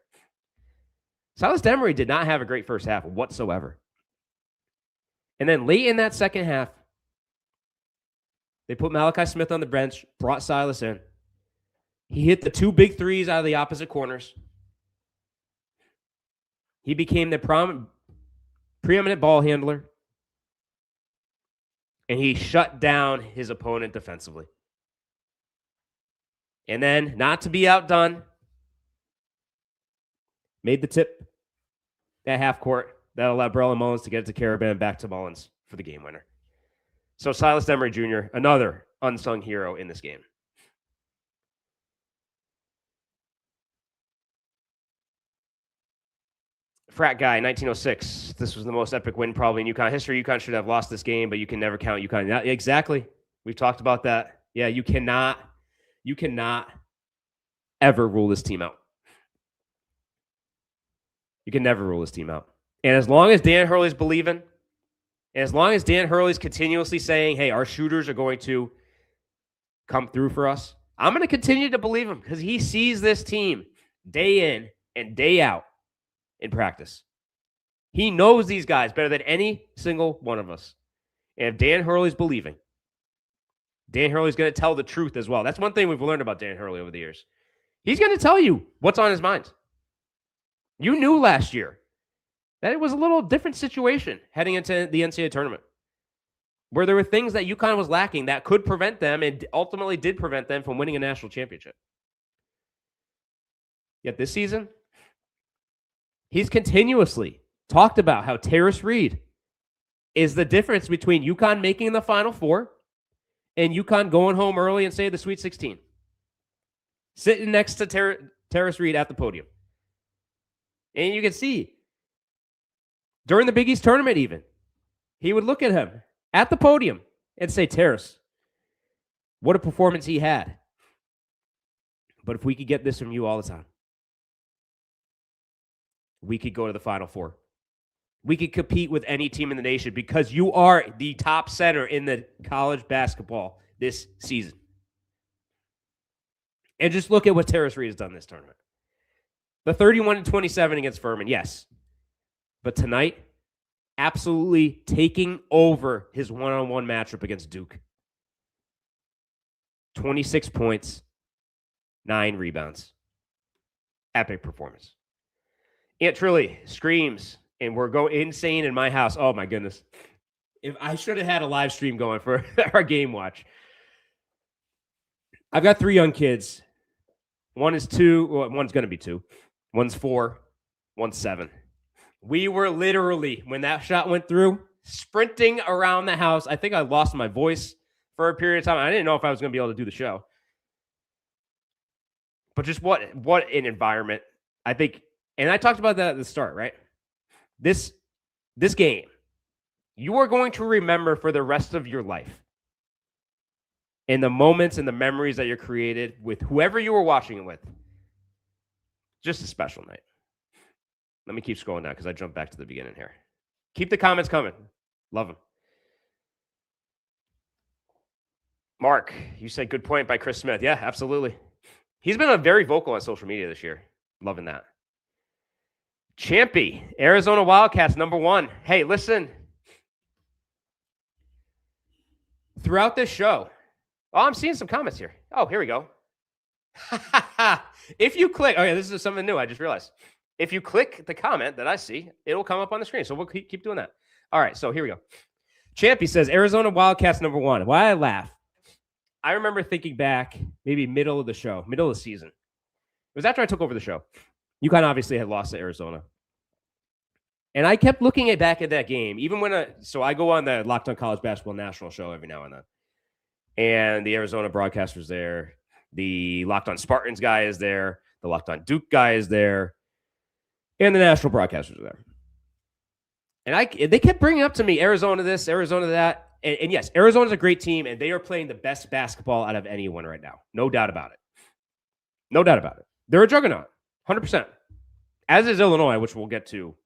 Silas Demery did not have a great first half whatsoever. And then late in that second half, they put Malachi Smith on the bench, brought Silas in. He hit the 2 big threes out of the opposite corners. He became the preeminent ball handler. And he shut down his opponent defensively. And then, not to be outdone, made the tip at half court. That allowed Braylon Mullins to get it to Caravan, back to Mullins for the game winner. So Silas Demery Jr., another unsung hero in this game. Frat guy, 1906. This was the most epic win probably in UConn history. UConn should have lost this game, but you can never count UConn. Yeah, exactly. We've talked about that. Yeah, you cannot ever rule this team out. You can never rule this team out. And as long as Dan Hurley's believing, and as long as Dan Hurley's continuously saying, hey, our shooters are going to come through for us, I'm going to continue to believe him because he sees this team day in and day out in practice. He knows these guys better than any single one of us. And if Dan Hurley's believing, Dan Hurley's going to tell the truth as well. That's one thing we've learned about Dan Hurley over the years. He's going to tell you what's on his mind. You knew last year that it was a little different situation heading into the NCAA tournament, where there were things that UConn was lacking that could prevent them and ultimately did prevent them from winning a national championship. Yet this season, he's continuously talked about how Terrace Reed is the difference between UConn making the Final Four and UConn going home early and say the Sweet 16. Sitting next to Terrace Reed at the podium. And you can see, during the Big East tournament even, he would look at him at the podium and say, Terrace, what a performance he had. But if we could get this from you all the time, we could go to the Final Four. We could compete with any team in the nation because you are the top center in the college basketball this season. And just look at what Terrace Reed has done this tournament. The 31-27 against Furman, yes. But tonight, absolutely taking over his one-on-one matchup against Duke. 26 points, 9 rebounds. Epic performance. Aunt Trilly screams, and we're going insane in my house. Oh, my goodness. If I should have had a live stream going for our game watch. I've got 3 young kids. One is 2. Well, one's going to be 2. One's 4. One's 7. We were literally, when that shot went through, sprinting around the house. I think I lost my voice for a period of time. I didn't know if I was going to be able to do the show. But just what an environment. I think, and I talked about that at the start, right? This game, you are going to remember for the rest of your life. And the moments and the memories that you're created with whoever you were watching it with. Just a special night. Let me keep scrolling down because I jumped back to the beginning here. Keep the comments coming. Love them. Mark, you said good point by Chris Smith. Yeah, absolutely. He's been very vocal on social media this year. Loving that. Champy, Arizona Wildcats, #1. Hey, listen. Throughout this show, I'm seeing some comments here. Oh, here we go. If you click, okay, this is something new. I just realized. If you click the comment that I see, it'll come up on the screen. So we'll keep doing that. All right, so here we go. Champy says, Arizona Wildcats #1. Why I laugh? I remember thinking back, maybe middle of the season. It was after I took over the show. UConn obviously had lost to Arizona. And I kept looking back at that game, even when I go on the Locked On College Basketball National show every now and then. And the Arizona broadcaster's there. The Locked On Spartans guy is there. The Locked On Duke guy is there. And the national broadcasters are there. And they kept bringing up to me, Arizona this, Arizona that. And yes, Arizona's a great team, and they are playing the best basketball out of anyone right now. No doubt about it. No doubt about it. They're a juggernaut, 100%. As is Illinois, which we'll get to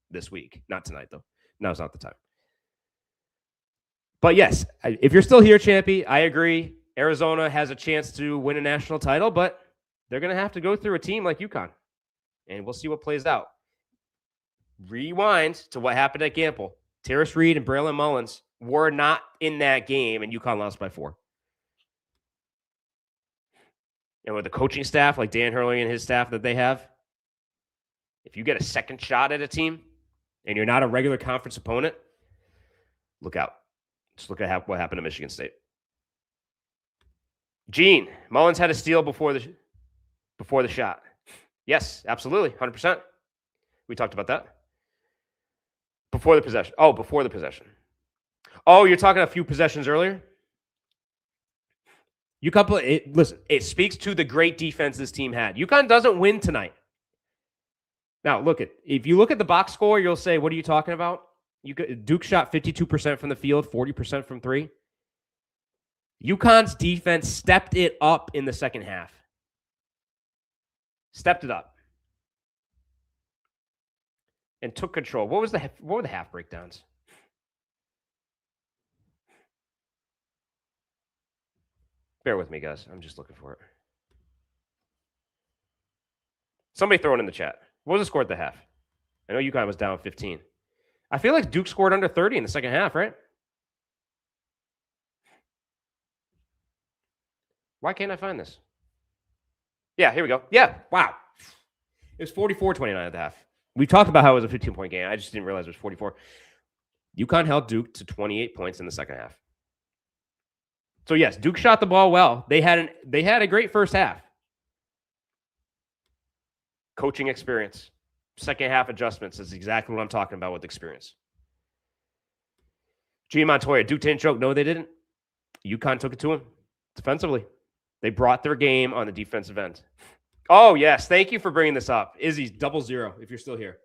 this week. Not tonight, though. Now's not the time. But yes, if you're still here, Champy, I agree. Arizona has a chance to win a national title, but they're going to have to go through a team like UConn. And we'll see what plays out. Rewind to what happened at Gamble. Terrace Reed and Braylon Mullins were not in that game, and UConn lost by 4. And with the coaching staff like Dan Hurley and his staff that they have, if you get a second shot at a team and you're not a regular conference opponent, look out. Just look at what happened to Michigan State. Gene, Mullins had a steal before the shot. Yes, absolutely, 100%. We talked about that. Before the possession. Oh, you're talking a few possessions earlier? UConn, listen, it speaks to the great defense this team had. UConn doesn't win tonight. Now, if you look at the box score, you'll say, what are you talking about? Duke shot 52% from the field, 40% from 3. UConn's defense stepped it up in the second half. Stepped it up. And took control. What were the half breakdowns? Bear with me, guys. I'm just looking for it. Somebody throw it in the chat. What was the score at the half? I know UConn was down 15. I feel like Duke scored under 30 in the second half, right? Why can't I find this? Yeah, here we go. Yeah, wow. It was 44-29 at the half. We talked about how it was a 15-point game. I just didn't realize it was 44. UConn held Duke to 28 points in the second half. So, yes, Duke shot the ball well. They had a great first half. Coaching experience. Second half adjustments is exactly what I'm talking about with experience. G. Montoya, Duke didn't choke. No, they didn't. UConn took it to him defensively. They brought their game on the defensive end. Oh, yes. Thank you for bringing this up. Izzy's 0-0 if you're still here.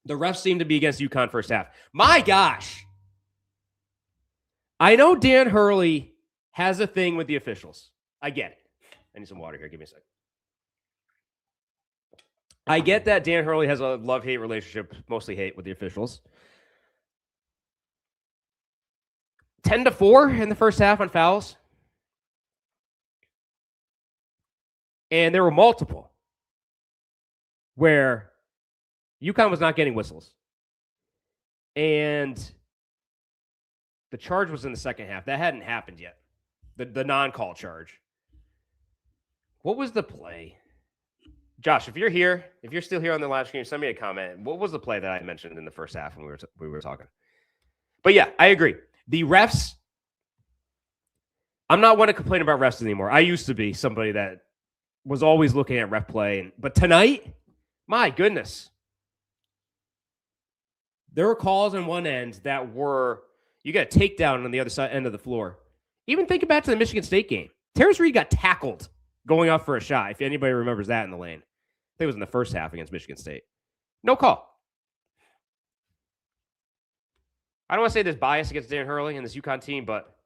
The refs seem to be against UConn first half. My gosh. I know Dan Hurley has a thing with the officials. I get it. I need some water here. Give me a second. I get that Dan Hurley has a love-hate relationship, mostly hate with the officials. 10-4 in the first half on fouls. And there were multiple where UConn was not getting whistles. And the charge was in the second half. That hadn't happened yet. The non-call charge. What was the play? Josh, if you're here, if you're still here on the live stream, send me a comment. What was the play that I mentioned in the first half when we were talking? But yeah, I agree. The refs, I'm not one to complain about refs anymore. I used to be somebody that was always looking at ref play. But tonight, my goodness. There were calls on one end that were, you got a takedown on the other side end of the floor. Even think back to the Michigan State game. Terrace Reed got tackled going up for a shot, if anybody remembers that in the lane. I think it was in the first half against Michigan State. No call. I don't want to say there's bias against Dan Hurley and this UConn team, but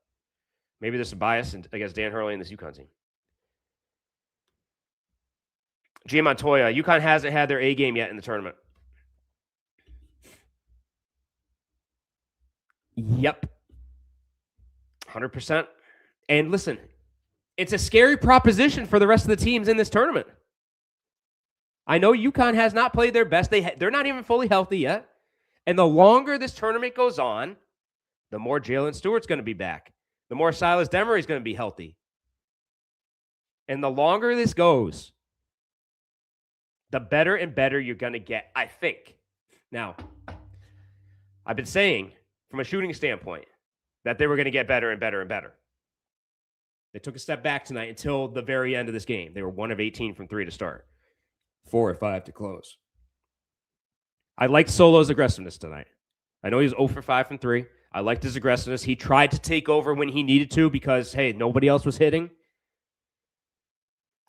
maybe there's some bias against Dan Hurley and this UConn team. G. Montoya, UConn hasn't had their A game yet in the tournament. Yep. 100%. And listen, it's a scary proposition for the rest of the teams in this tournament. I know UConn has not played their best. They're not even fully healthy yet. And the longer this tournament goes on, the more Jalen Stewart's going to be back. The more Silas Demery is going to be healthy. And the longer this goes, the better and better you're going to get, I think. Now, I've been saying, from a shooting standpoint, that they were going to get better and better and better. They took a step back tonight until the very end of this game. They were 1 of 18 from 3 to start. 4 or 5 to close. I liked Solo's aggressiveness tonight. I know he was 0 for 5 from 3. I liked his aggressiveness. He tried to take over when he needed to because, hey, nobody else was hitting.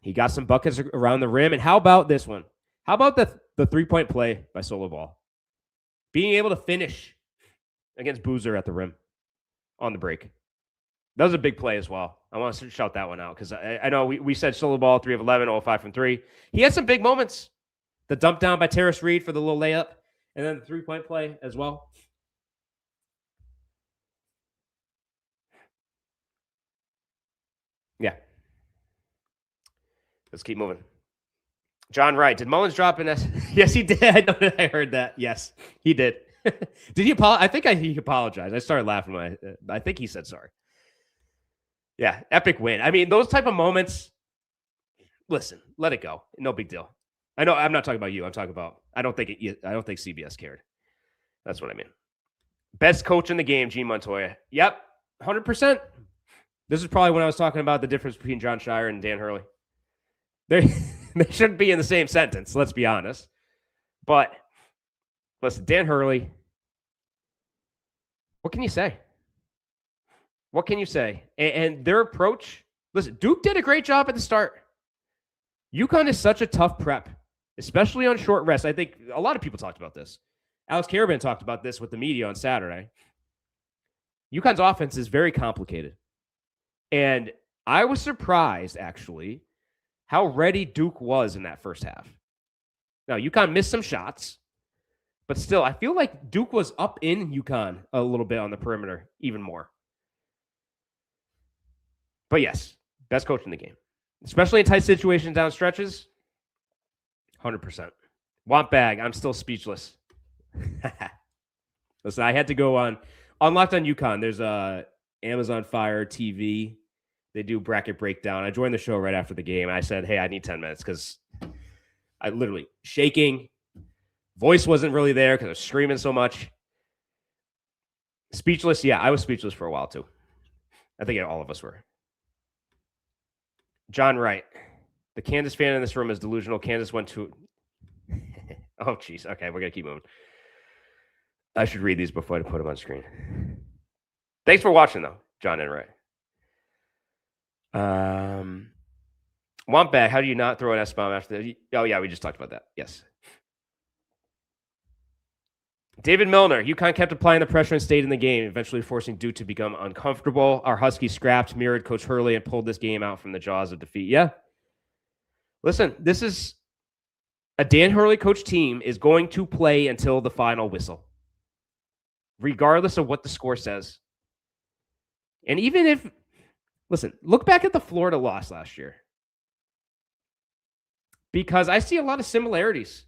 He got some buckets around the rim. And how about this one? How about the three-point play by Solo Ball? Being able to finish against Boozer at the rim on the break. That was a big play as well. I want to shout that one out because I know we said Solo Ball, 3 of 11, 0 of 5 from 3. He had some big moments. The dump down by Terrace Reed for the little layup, and then the three-point play as well. Yeah. Let's keep moving. John Wright, did Mullins drop in S? Yes, he did. I know that. I heard that. Yes, he did. Did he apologize? I think he apologized. I started laughing when I think he said sorry. Yeah, epic win. I mean, those type of moments, listen, let it go. No big deal. I know I'm not talking about you. I'm talking about I don't think CBS cared. That's what I mean. Best coach in the game, Gene Montoya. Yep, 100%. This is probably when I was talking about the difference between John Shire and Dan Hurley. They shouldn't be in the same sentence, let's be honest. But listen, Dan Hurley, what can you say? What can you say? And their approach, listen, Duke did a great job at the start. UConn is such a tough prep, especially on short rest. I think a lot of people talked about this. Alex Caravan talked about this with the media on Saturday. UConn's offense is very complicated. And I was surprised, actually, how ready Duke was in that first half. Now, UConn missed some shots, but still, I feel like Duke was up in UConn a little bit on the perimeter, even more. But yes, best coach in the game, especially in tight situations down stretches. 100%. Want bag. I'm still speechless. Listen, I had to go on Locked on UConn. There's a Amazon Fire TV. They do bracket breakdown. I joined the show right after the game. I said, hey, I need 10 minutes because I literally shaking. Voice wasn't really there because I was screaming so much. Speechless. Yeah, I was speechless for a while too. I think all of us were. John Wright. The Kansas fan in this room is delusional. Kansas went to... Oh, jeez. Okay, we're going to keep moving. I should read these before I put them on screen. Thanks for watching, though, John and Wright. Want bag. How do you not throw an S-bomb after that? Oh, yeah, we just talked about that. Yes. David Milner. UConn kept applying the pressure and stayed in the game, eventually forcing Duke to become uncomfortable. Our Huskies scrapped, mirrored Coach Hurley, and pulled this game out from the jaws of defeat. Yeah. Listen, this is a Dan Hurley coach team is going to play until the final whistle, regardless of what the score says. And even if, listen, look back at the Florida loss last year, because I see a lot of similarities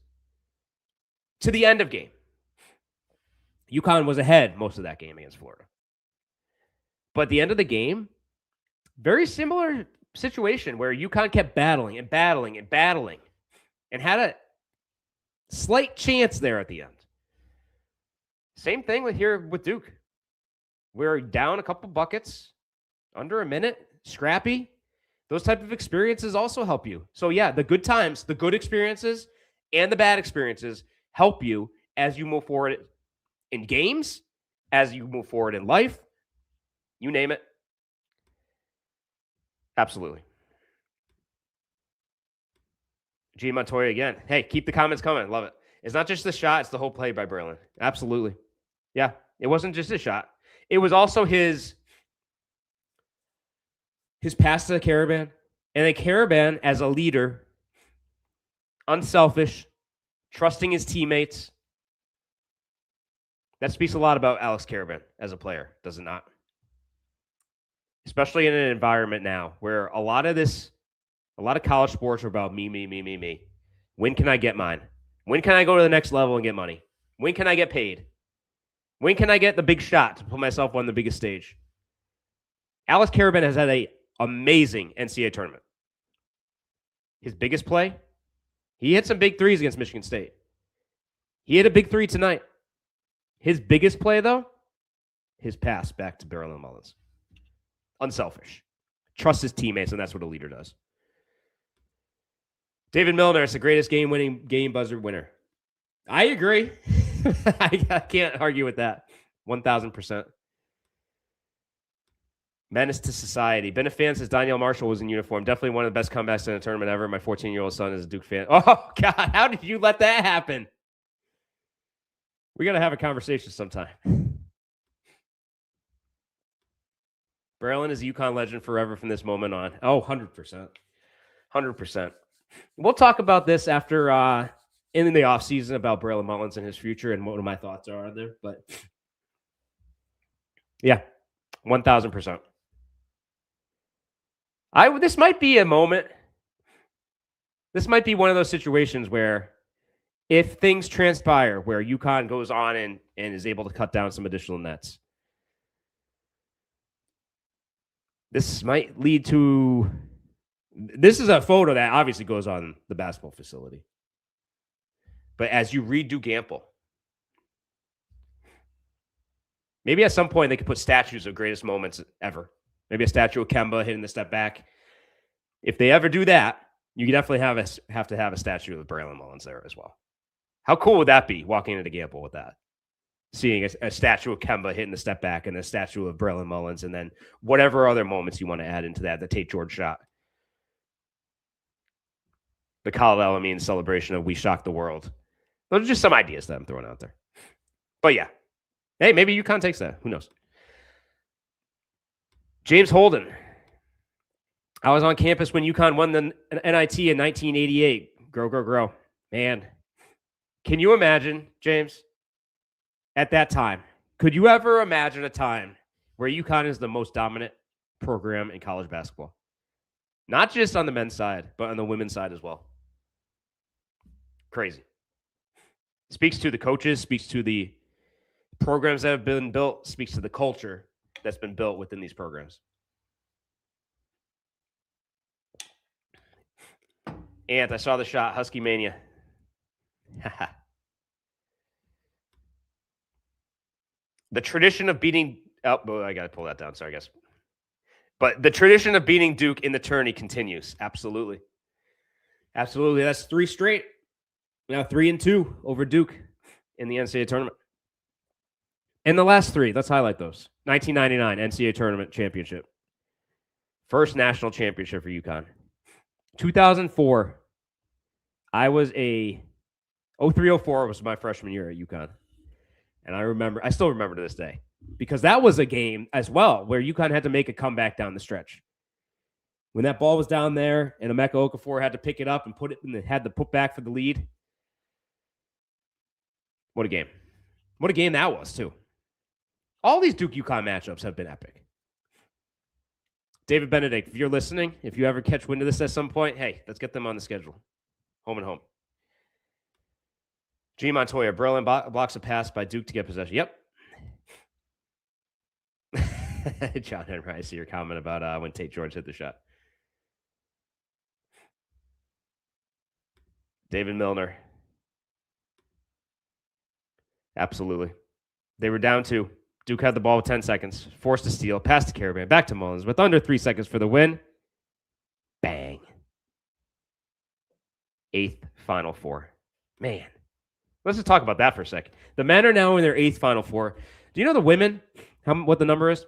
to the end of game. UConn was ahead most of that game against Florida. But at the end of the game, very similar situation where UConn kept battling and battling and battling and had a slight chance there at the end. Same thing here with Duke. We're down a couple buckets, under a minute, scrappy. Those type of experiences also help you. So yeah, the good times, the good experiences, and the bad experiences help you as you move forward in games, as you move forward in life, you name it. Absolutely. G. Montoya again. Hey, keep the comments coming. Love it. It's not just the shot, it's the whole play by Braylon. Absolutely. Yeah, it wasn't just a shot. It was also his pass to Caravan. And then Caravan, as a leader, unselfish, trusting his teammates. That speaks a lot about Alex Caravan as a player, does it not? Especially in an environment now where a lot of college sports are about me. When can I get mine? When can I go to the next level and get money? When can I get paid? When can I get the big shot to put myself on the biggest stage? Alex Caravan has had an amazing NCAA tournament. His biggest play, he hit some big threes against Michigan State. He hit a big three tonight. His biggest play, though, his pass back to Braylon Mullins. Unselfish. Trust his teammates, and that's what a leader does. David Milner, it's the greatest game buzzer winner. I agree. I can't argue with that. 1,000%. Menace to society. Been a fan since Danielle Marshall was in uniform. Definitely one of the best comebacks in a tournament ever. My 14-year-old son is a Duke fan. Oh, God. How did you let that happen? We got to have a conversation sometime. Braylon is a UConn legend forever from this moment on. Oh, 100%. 100%. We'll talk about this after in the offseason about Braylon Mullins and his future and what my thoughts are on there. But yeah, 1,000%. This might be a moment. This might be one of those situations where if things transpire where UConn goes on and is able to cut down some additional nets, this might lead to. This is a photo that obviously goes on the basketball facility. But as you read Duke Ample, maybe at some point they could put statues of greatest moments ever. Maybe a statue of Kemba hitting the step back. If they ever do that, you definitely have to have a statue of Braylon Mullins there as well. How cool would that be, walking into Gamble with that? Seeing a statue of Kemba hitting the step back and a statue of Braylon Mullins, and then whatever other moments you want to add into that, the Tate George shot. The Kyle Elamine celebration of We Shocked the World. Those are just some ideas that I'm throwing out there. But yeah. Hey, maybe UConn takes that. Who knows? James Holden. I was on campus when UConn won the NIT in 1988. Grow, grow, grow. Man, can you imagine, James, at that time? Could you ever imagine a time where UConn is the most dominant program in college basketball? Not just on the men's side, but on the women's side as well. Crazy. Speaks to the coaches, speaks to the programs that have been built, speaks to the culture that's been built within these programs. Ant, I saw the shot. Husky Mania. The tradition of beating... Oh, I got to pull that down. Sorry, guys. But the tradition of beating Duke in the tourney continues. Absolutely. Absolutely. That's 3 straight. Now 3-2 over Duke in the NCAA tournament. And the last 3, let's highlight those. 1999 NCAA tournament championship. First national championship for UConn. 2004, I was 03-04 was my freshman year at UConn. And I still remember to this day, because that was a game as well where UConn had to make a comeback down the stretch. When that ball was down there and Emeka Okafor had to pick it up and put it in had to put back for the lead. What a game. What a game that was, too. All these Duke UConn matchups have been epic. David Benedict, if you're listening, if you ever catch wind of this at some point, hey, let's get them on the schedule. Home and home. G. Montoya, Braylon blocks a pass by Duke to get possession. Yep. John Henry, I see your comment about when Tate George hit the shot. David Milner. Absolutely. They were down 2. Duke had the ball with 10 seconds, forced a steal, pass to Caravan, back to Mullins with under 3 seconds for the win. Bang. 8th Final Four. Man, let's just talk about that for a second. The men are now in their 8th Final Four. Do you know the women, what the number is?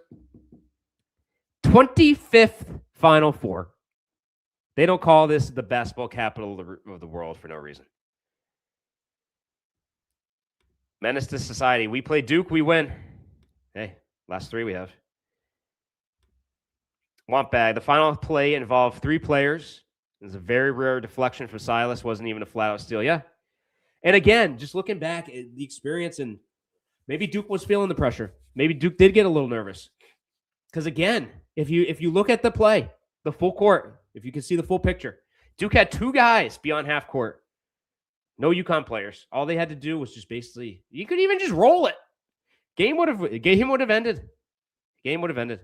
25th Final Four. They don't call this the basketball capital of the world for no reason. Menace to society. We play Duke, we win. Hey, last 3 we have. Want bag. The final play involved 3 players. It was a very rare deflection from Silas. Wasn't even a flat-out steal. Yeah. And again, just looking back at the experience, and maybe Duke was feeling the pressure. Maybe Duke did get a little nervous. Because again, if you look at the play, the full court, if you can see the full picture, Duke had 2 guys beyond half court. No UConn players. All they had to do was just basically, you could even just roll it. Game would have ended. Game would have ended.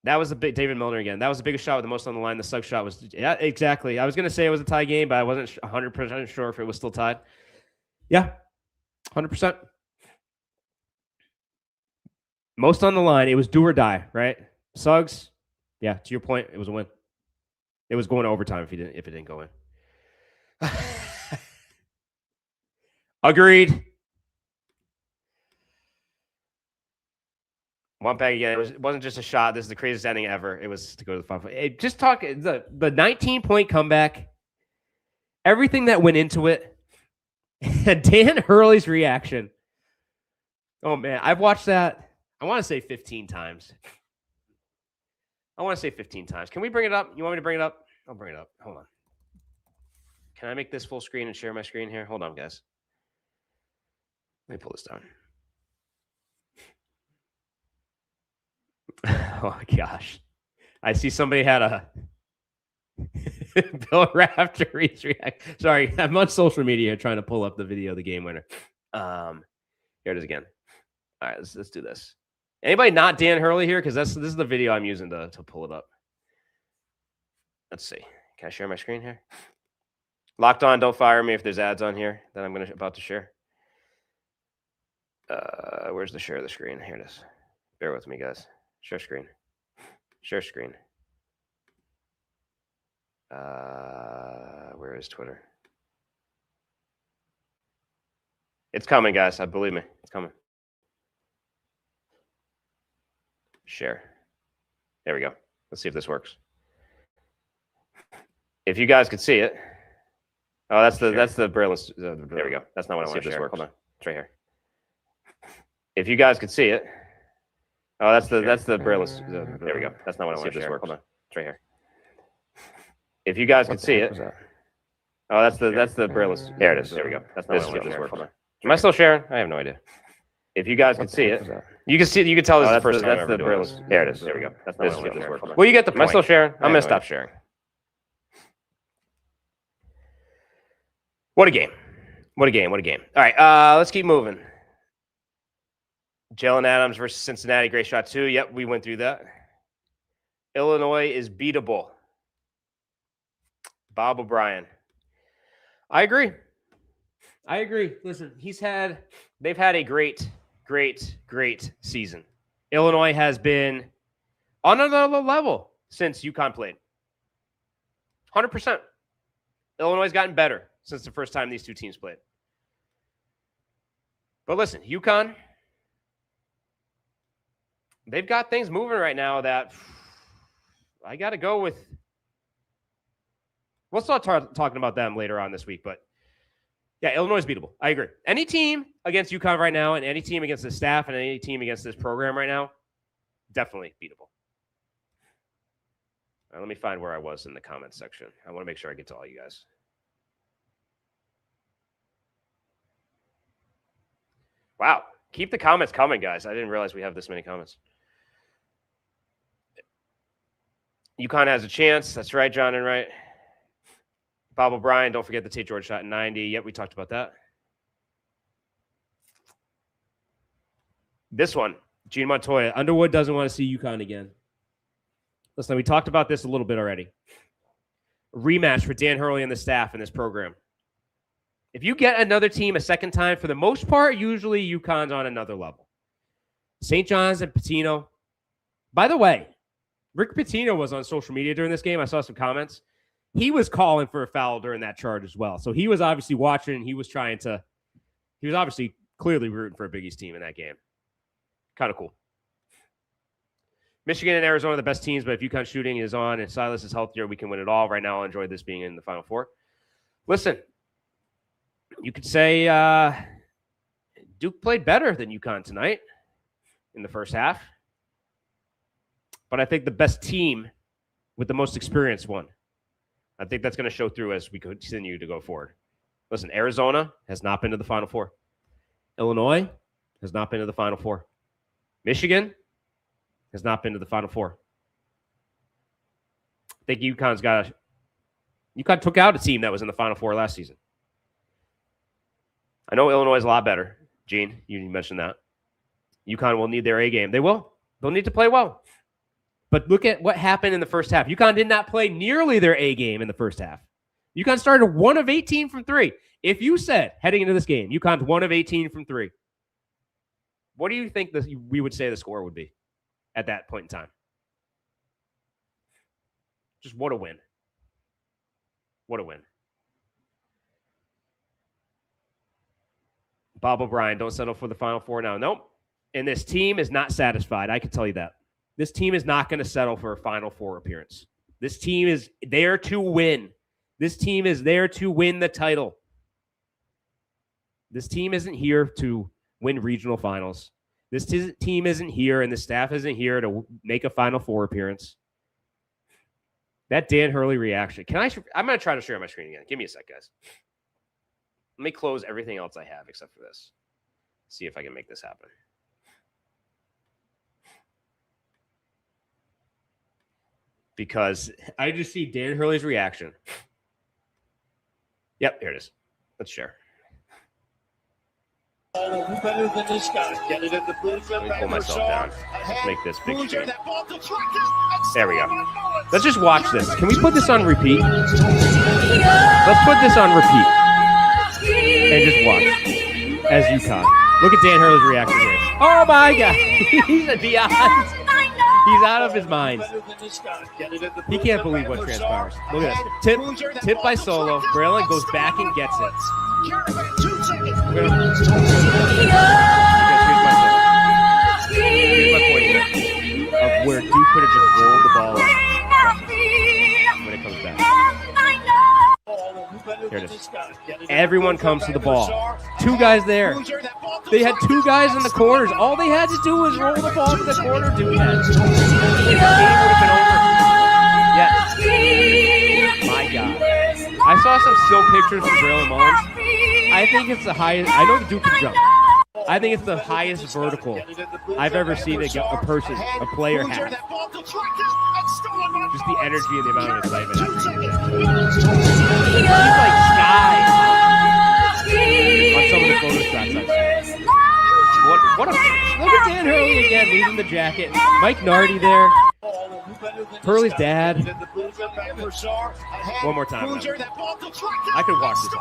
That was the big David Milner again. That was the biggest shot with the most on the line. The Suggs shot was, yeah, exactly. I was going to say it was a tie game, but I wasn't 100% sure if it was still tied. Yeah, 100%. Most on the line. It was do or die, right? Suggs, yeah, to your point, it was a win. It was going to overtime if it didn't go in. Agreed. Want back again. It wasn't just a shot. This is the craziest ending ever. It was to go to the final. Just talk the 19-point comeback. Everything that went into it. Dan Hurley's reaction. Oh man, I've watched that. I want to say 15 times. Can we bring it up? You want me to bring it up? I'll bring it up. Hold on. Can I make this full screen and share my screen here? Hold on, guys. Let me pull this down. Oh, gosh. I see somebody had a Bill Raftery's react. Sorry, I'm on social media trying to pull up the video of the game winner. Here it is again. All right, let's do this. Anybody not Dan Hurley here? Because this is the video I'm using to pull it up. Let's see. Can I share my screen here? Locked On, don't fire me if there's ads on here that I'm about to share. Where's the share of the screen? Here it is. Bear with me, guys. Share screen. Share screen. Where is Twitter? It's coming, guys. Believe me. It's coming. Share. There we go. Let's see if this works. If you guys could see it. Oh, that's the Braylon. There we go. That's not what I want to share. Hold on. It's right here. If you guys could see it. Oh, that's the Braylon. There we go. That's not what I want to share. Hold on. It's right here. If you guys could see it. Oh, that's the Braylon. There it is. There we go. That's not what I want to share. Hold on. Am I still sharing? I have no idea. If you guys could see it. You can see. You can tell this is the first time. That's the Braylon. There it is. There we go. That's not what I want to share. Well, you get the point. Am I still sharing? I'm going to stop sharing. What a game. What a game. What a game. All right, let's keep moving. Jalen Adams versus Cincinnati. Great shot, too. Yep, we went through that. Illinois is beatable. Bob O'Brien. I agree. Listen, they've had a great season. Illinois has been on another level since UConn played. 100%. Illinois has gotten better since the first time these two teams played. But listen, UConn, they've got things moving right now that I got to go with. We'll start talking about them later on this week. But, yeah, Illinois is beatable. I agree. Any team against UConn right now and any team against the staff and any team against this program right now, definitely beatable. All right, let me find where I was in the comments section. I want to make sure I get to all you guys. Wow. Keep the comments coming, guys. I didn't realize we have this many comments. UConn has a chance. That's right, John and right. Bob O'Brien, don't forget the Tate George shot in 90. Yep, we talked about that. This one, Gene Montoya. Underwood doesn't want to see UConn again. Listen, we talked about this a little bit already. A rematch for Dan Hurley and the staff in this program. If you get another team a second time, for the most part, usually UConn's on another level. St. John's and Pitino. By the way, Rick Pitino was on social media during this game. I saw some comments. He was calling for a foul during that charge as well. So he was obviously watching. He was obviously clearly rooting for a Big East team in that game. Kind of cool. Michigan and Arizona are the best teams, but if UConn shooting is on and Silas is healthier, we can win it all. Right now, I'll enjoy this being in the Final Four. Listen, you could say Duke played better than UConn tonight in the first half. But I think the best team with the most experience won. I think that's going to show through as we continue to go forward. Listen, Arizona has not been to the Final Four. Illinois has not been to the Final Four. Michigan has not been to the Final Four. I think UConn took out a team that was in the Final Four last season. I know Illinois is a lot better. Gene, you mentioned that. UConn will need their A game. They will. They'll need to play well. But look at what happened in the first half. UConn did not play nearly their A game in the first half. UConn started 1 of 18 from 3. If you said, heading into this game, UConn's 1 of 18 from 3, what do you think we would say the score would be at that point in time? Just what a win. What a win. Bob O'Brien, don't settle for the Final Four now. Nope. And this team is not satisfied. I can tell you that. This team is not going to settle for a Final Four appearance. This team is there to win. This team is there to win the title. This team isn't here to win regional finals. This team isn't here, and the staff isn't here to make a Final Four appearance. That Dan Hurley reaction. I'm going to try to share my screen again. Give me a sec, guys. Let me close everything else I have except for this. See if I can make this happen. because I just see Dan Hurley's reaction. Yep, here it is. Let's share. Who better than this guy? Get it in the booth. Let me pull myself down. Let's make this big screen. There we go. Let's just watch this. Can we put this on repeat? Let's put this on repeat. And just watch as UConn. Look at Dan Hurley's reaction here. Oh my God. He's beyond. He's out of his mind. He can't believe what transpires. Look at this. Tip by Solo. Braylon goes back and gets it. Here's my point here of where Duke could have just rolled the ball when it comes back. Here it is. Everyone comes to the ball. Two guys there. They had two guys in the corners. All they had to do was roll the ball to the corner. Duke had. The game would have been over. Yes. My God. I saw some still pictures from Braylon Mullins. I think it's the highest. I know the Duke can jump. I think it's the highest vertical I've ever seen a person, a player have. Just the energy and the amount of excitement after you get He's like sky on some of the photo shots I've seen. What a look at Dan Hurley again, leaving the jacket. Mike Nardi there. Hurley's dad. One more time. I could watch this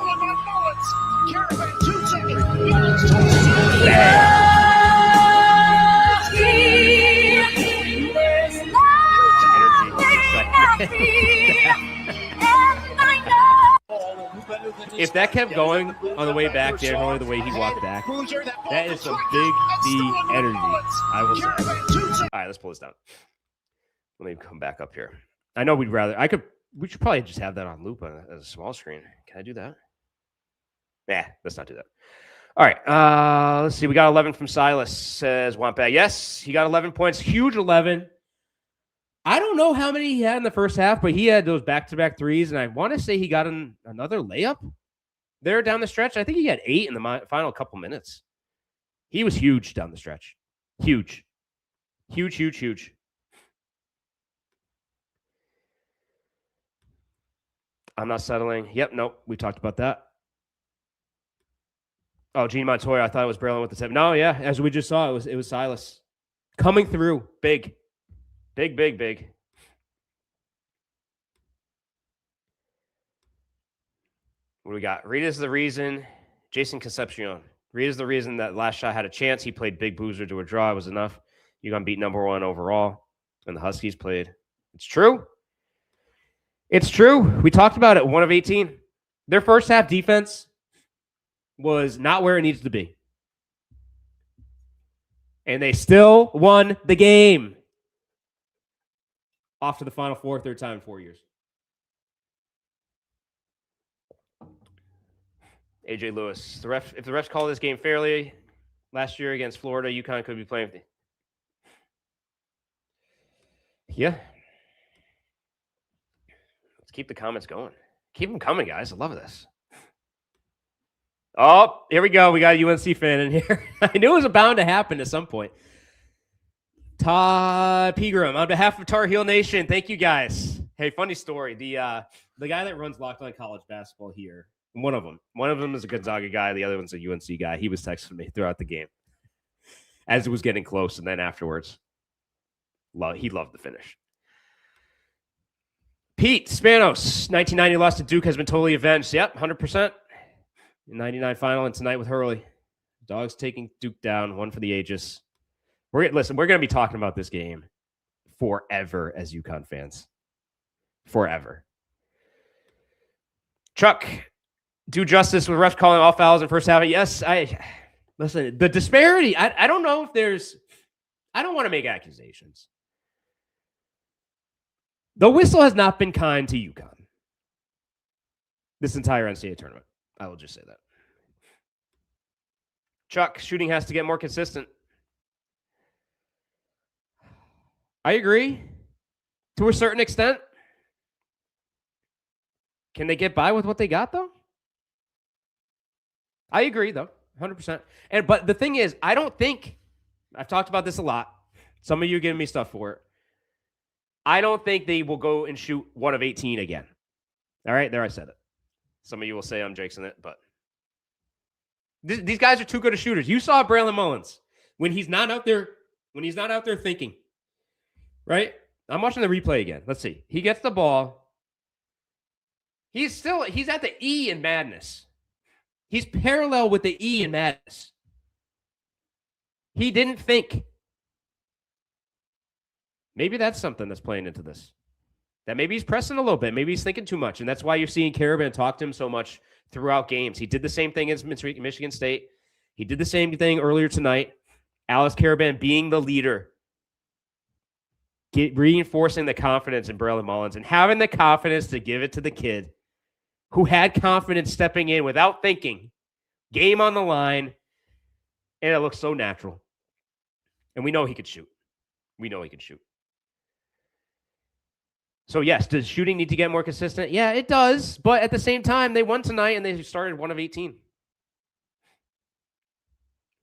If that kept going on the way back, Dan Hurley, the way he walked back, that is some big D energy, I will say. All right, let's pull this down. Let me come back up here. I know we should probably just have that on loop as a small screen. Can I do that? Yeah, let's not do that. All right, let's see. We got 11 from Silas, says Wampa. Yes, he got 11 points. Huge 11. I don't know how many he had in the first half, but he had those back-to-back threes, and I want to say he got another layup there down the stretch. I think he had 8 in the final couple minutes. He was huge down the stretch. Huge. Huge, huge, huge. I'm not settling. Yep, nope. We talked about that. Oh, Gene Montoya. I thought it was Braylon with the tip. No, yeah. As we just saw, it was Silas coming through. Big. Big, big, big. What do we got? Rita's the reason. Jason Concepcion. Rita's the reason that last shot had a chance. He played big boozer to a draw. It was enough. UConn beat number 1 overall. And the Huskies played. It's true. It's true. We talked about it. 1 of 18. Their first half defense was not where it needs to be. And they still won the game. Off to the Final Four, third time in 4 years. AJ Lewis. If the refs call this game fairly, last year against Florida, UConn could be playing. Yeah. Let's keep the comments going. Keep them coming, guys. I love this. Oh, here we go. We got a UNC fan in here. I knew it was bound to happen at some point. Todd Pegram, on behalf of Tar Heel Nation, thank you guys. Hey, funny story. The guy that runs Locked On College Basketball here, one of them is a Gonzaga guy. The other one's a UNC guy. He was texting me throughout the game as it was getting close, and then afterwards, he loved the finish. Pete Spanos, 1990 loss to Duke has been totally avenged. Yep, 100%. 99 final and tonight with Hurley. Dogs taking Duke down, one for the ages. We're going to be talking about this game forever as UConn fans. Forever. Chuck, do justice with refs calling all fouls in first half. Yes, listen, the disparity, I don't know if there's, I don't want to make accusations. The whistle has not been kind to UConn this entire NCAA tournament. I will just say that. Chuck, shooting has to get more consistent. I agree to a certain extent. Can they get by with what they got, though? I agree, though, 100%. But the thing is, I don't think, I've talked about this a lot. Some of you are giving me stuff for it. I don't think they will go and shoot 1 of 18 again. All right, there I said it. Some of you will say I'm jinxing it, but these guys are too good of shooters. You saw Braylon Mullins when he's not out there thinking. Right? I'm watching the replay again. Let's see. He gets the ball. He's at the E in madness. He's parallel with the E in madness. He didn't think. Maybe that's something that's playing into this. That maybe he's pressing a little bit. Maybe he's thinking too much. And that's why you're seeing Karaban talk to him so much throughout games. He did the same thing against Michigan State. He did the same thing earlier tonight. Alex Karaban being the leader. Reinforcing the confidence in Braylon Mullins and having the confidence to give it to the kid who had confidence stepping in without thinking. Game on the line. And it looks so natural. And we know he could shoot. So, yes, does shooting need to get more consistent? Yeah, it does. But at the same time, they won tonight and they started 1 of 18.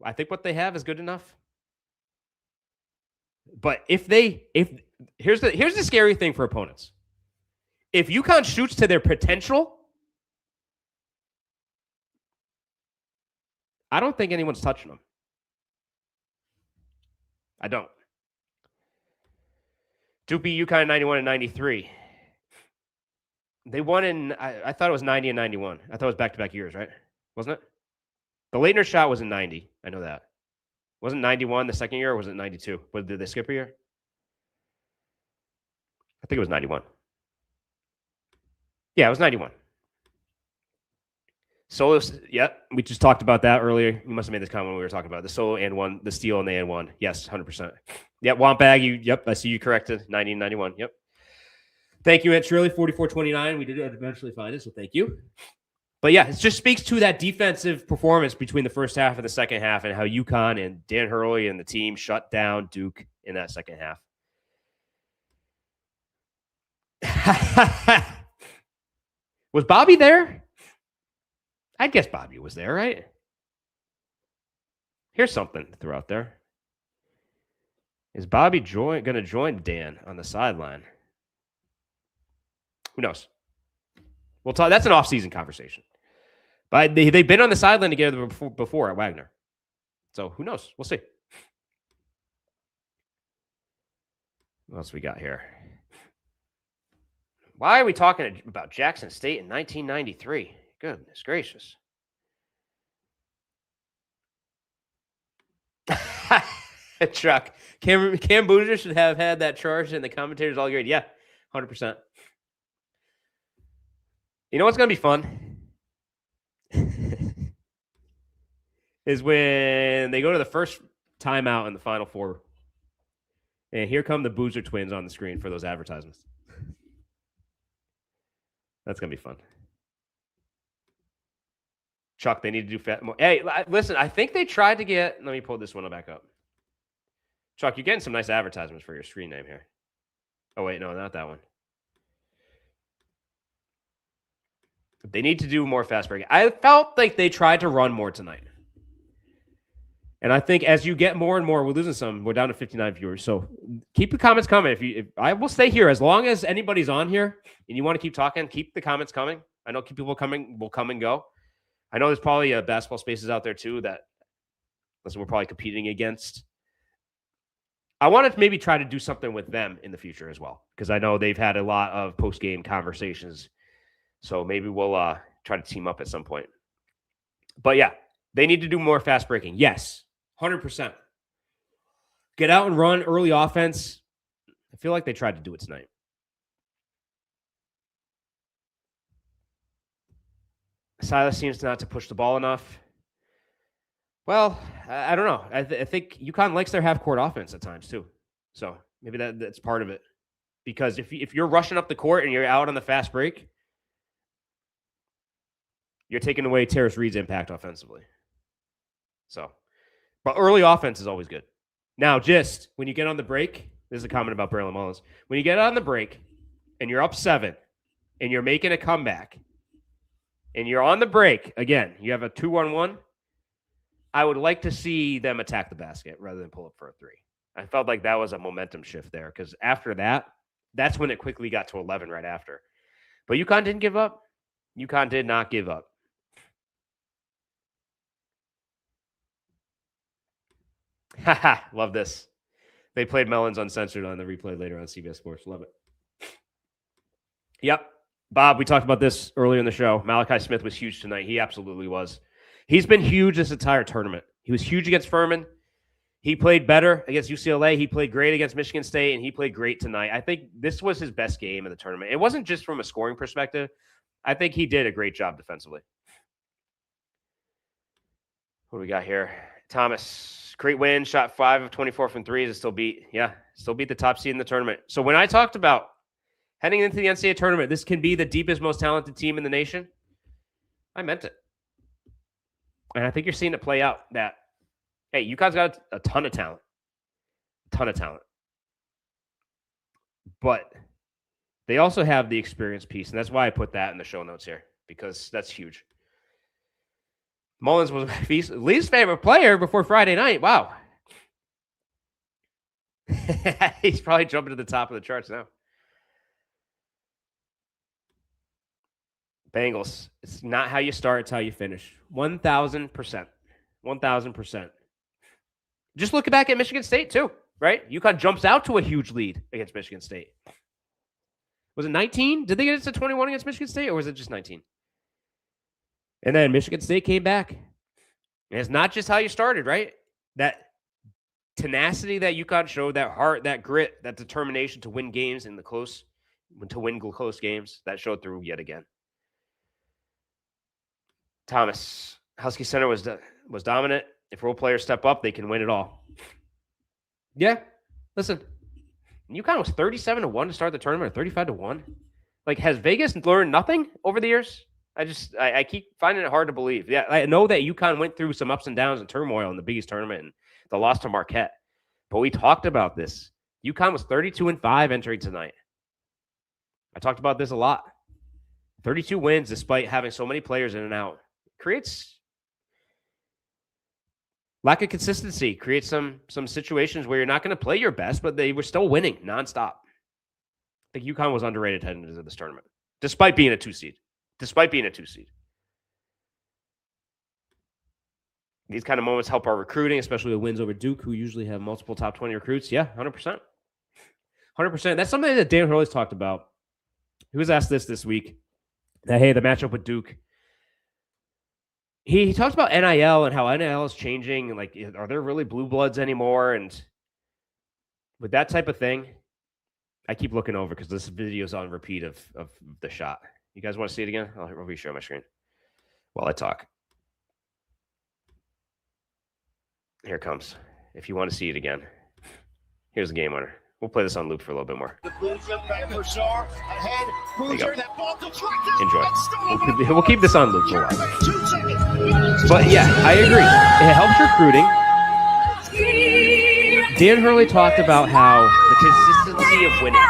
I think what they have is good enough. But here's the scary thing for opponents. If UConn shoots to their potential, I don't think anyone's touching them. I don't. Duke beat UConn in 91 and 93. They won in, I thought it was 90 and 91. I thought it was back-to-back years, right? Wasn't it? The Leitner shot was in 90. I know that. Wasn't 91 the second year, or was it 92? But did they skip a year? I think it was 91. Yeah, it was 91. Solo, yeah, we just talked about that earlier. You must have made this comment when we were talking about the solo and one, the steal and the and one. Yes, 100%. Yep, Wampag, I see you corrected. 90 and 91. Yep. Thank you, Aunt Shirley, 44-29. We did eventually find it, so thank you. But yeah, it just speaks to that defensive performance between the first half and the second half and how UConn and Dan Hurley and the team shut down Duke in that second half. Was Bobby there? I guess Bobby was there, right? Here's something to throw out there. Is Bobby going to join Dan on the sideline? Who knows? We'll talk. That's an off-season conversation. But they've been on the sideline together before at Wagner. So who knows? We'll see. What else we got here? Why are we talking about Jackson State in 1993? Goodness gracious. Truck. Cam Boozer should have had that charge and the commentators all agreed. Yeah, 100%. You know what's going to be fun? Is when they go to the first timeout in the Final Four. And here come the Boozer twins on the screen for those advertisements. That's going to be fun. Chuck, they need to do more. Hey, listen, I think they tried to get... Let me pull this one back up. Chuck, you're getting some nice advertisements for your screen name here. Oh, wait, no, not that one. They need to do more fast breaking. I felt like they tried to run more tonight. And I think as you get more and more, we're losing some. We're down to 59 viewers. So keep the comments coming. If I will stay here as long as anybody's on here and you want to keep talking, keep the comments coming. I know people will come and go. I know there's probably basketball spaces out there too that we're probably competing against. I want to maybe try to do something with them in the future as well, because I know they've had a lot of post-game conversations. So maybe we'll try to team up at some point. But yeah, they need to do more fast breaking. Yes, 100%. Get out and run early offense. I feel like they tried to do it tonight. Silas seems not to push the ball enough. Well, I don't know. I think UConn likes their half-court offense at times too. So maybe that's part of it. Because if you're rushing up the court and you're out on the fast break, you're taking away Terrace Reed's impact offensively. So, but early offense is always good. Now, just when you get on the break, this is a comment about Braylon Mullins. When you get on the break and you're up 7 and you're making a comeback and you're on the break, again, you have a 2-on-1, I would like to see them attack the basket rather than pull up for a 3. I felt like that was a momentum shift there because after that, That's when it quickly got to 11 right after. But UConn didn't give up. UConn did not give up. Haha, love this. They played Mullins uncensored on the replay later on CBS Sports. Love it. Yep. Bob, we talked about this earlier in the show. Malachi Smith was huge tonight. He absolutely was. He's been huge this entire tournament. He was huge against Furman. He played better against UCLA. He played great against Michigan State, and he played great tonight. I think this was his best game of the tournament. It wasn't just from a scoring perspective. I think he did a great job defensively. What do we got here? Thomas, great win, shot 5 of 24 from threes, and still beat the top seed in the tournament. So when I talked about heading into the NCAA tournament, this can be the deepest, most talented team in the nation, I meant it. And I think you're seeing it play out that, hey, UConn's got a ton of talent. A ton of talent. But they also have the experience piece, and that's why I put that in the show notes here, because that's huge. Mullins was least favorite player before Friday night. Wow. He's probably jumping to the top of the charts now. Bengals. It's not how you start, it's how you finish. 1,000%. 1,000%. Just look back at Michigan State, too, right? UConn jumps out to a huge lead against Michigan State. Was it 19? Did they get it to 21 against Michigan State, or was it just 19? And then Michigan State came back. And it's not just how you started, right? That tenacity that UConn showed, that heart, that grit, that determination to win games in the close, to win close games, that showed through yet again. Thomas, Husky Center was dominant. If role players step up, they can win it all. Yeah, listen, UConn was 37-1 to start the tournament, or 35-1. Like, has Vegas learned nothing over the years? I keep finding it hard to believe. Yeah, I know that UConn went through some ups and downs and turmoil in the biggest tournament and the loss to Marquette. But we talked about this. UConn was 32-5 entering tonight. I talked about this a lot. 32 wins despite having so many players in and out. Creates lack of consistency. Creates some situations where you're not going to play your best, but they were still winning nonstop. I think UConn was underrated heading into this tournament, despite being a 2 seed. These kind of moments help our recruiting, especially with wins over Duke, who usually have multiple top 20 recruits. Yeah, 100%. 100%. That's something that Dan Hurley's talked about. He was asked this week, that, hey, the matchup with Duke. He talked about NIL and how NIL is changing. Like, are there really blue bloods anymore? And with that type of thing, I keep looking over because this video is on repeat of the shot. You guys want to see it again? I'll re-share my screen while I talk. Here it comes. If you want to see it again, here's the game winner. We'll play this on loop for a little bit more. The Blues up back for Shaw. Ahead. Boozer, that ball deflected. Enjoy. We'll keep this on loop for a while. But yeah, I agree. It helps recruiting. Dan Hurley talked about how the consistency of winning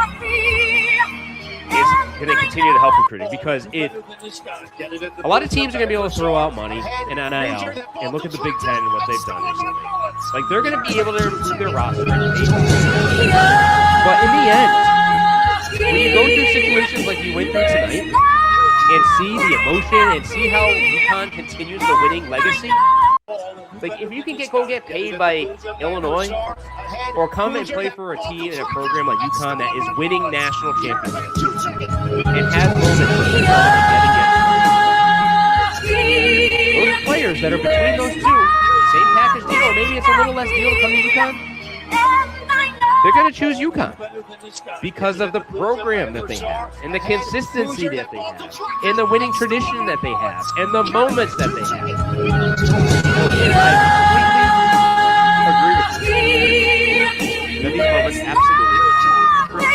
is going to continue to help recruiting, because a lot of teams are going to be able to throw out money in NIL and look at the Big Ten and what they've done recently. Like, they're going to be able to improve their roster. But in the end, when you go through situations like you went through tonight and see the emotion and see how UConn continues the winning legacy, like, if you can go get paid by Illinois or come and play for a team in a program like UConn that is winning national championships and has moments where those players that are between those two, same package deal, or maybe it's a little less deal to come to UConn, they're going to choose UConn because of the program that they have and the consistency that they have and the winning tradition that they have and the moments that they have. And I completely agree with you that these moments absolutely prove.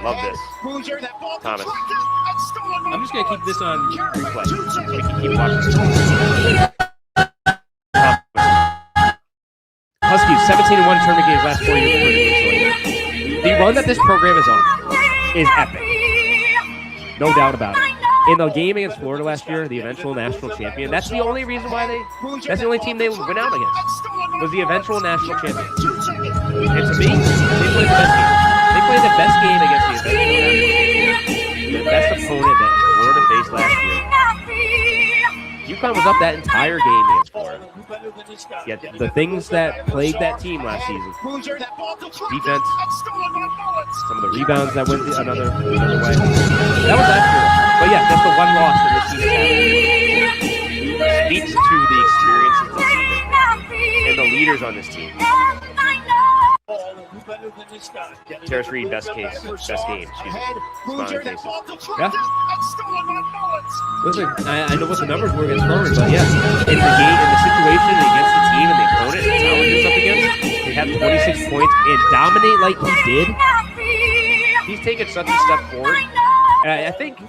Love this. Thomas. I'm just going to keep this on replay so we can keep watching. Huskies, 17-1 tournament games last 4 years. The run that this program is on is epic. No doubt about it. in the game against Florida last year, the eventual national champion. That's the only reason why that's the only team they went out against, was the eventual national champion. And to me, they played the best game. They played the best game against the eventual national champion. The best opponent that Florida faced last year. UConn was up that entire game against Florida. Yet the things that plagued that team last season, defense, some of the rebounds that went another way. That was last year. But yeah, that's the one loss that this season had. Speaks to the experience of the team and the leaders on this team. Terrace Reed, best game. Smiling faces. Yeah. Listen, I know what the numbers were against Furman, but yeah, in the game, in the situation, against the team and the opponent and talent he was up against, they have 26 points and dominate like he did. He's taken such a step forward. And I think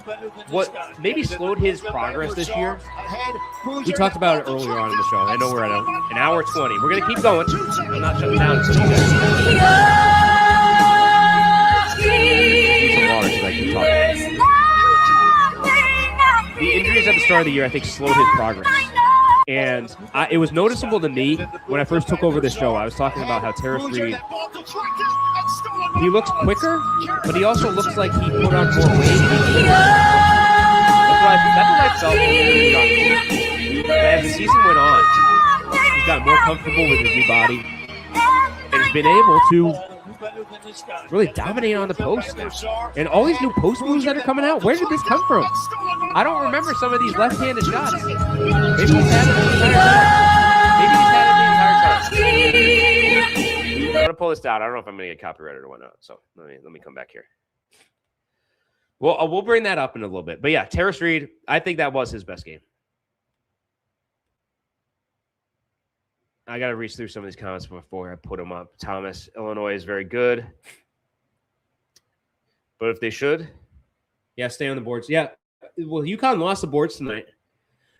what maybe slowed his progress this year, we talked about it earlier on in the show. I know we're at an hour 20. We're going to keep going. I'm not shutting down until you guys. Need some water because I keep talking. The injuries at the start of the year, I think, slowed his progress. And it was noticeable to me when I first took over the show. I was talking about how Terrace Reed, he looks quicker, but he also looks like he put on more weight. That's what I felt. As the season went on, he's got more comfortable with his new body and has been able to really dominate on the post now. And all these new post moves that are coming out, where did this come from? I don't remember some of these left-handed shots. Maybe he's had it the entire time. I'm going to pull this down. I don't know if I'm going to get copyrighted or whatnot. So let me come back here. Well, we'll bring that up in a little bit. But yeah, Terrace Reed, I think that was his best game. I got to reach through some of these comments before I put them up. Thomas, Illinois is very good. But if they should, yeah, stay on the boards. Yeah, well, UConn lost the boards tonight.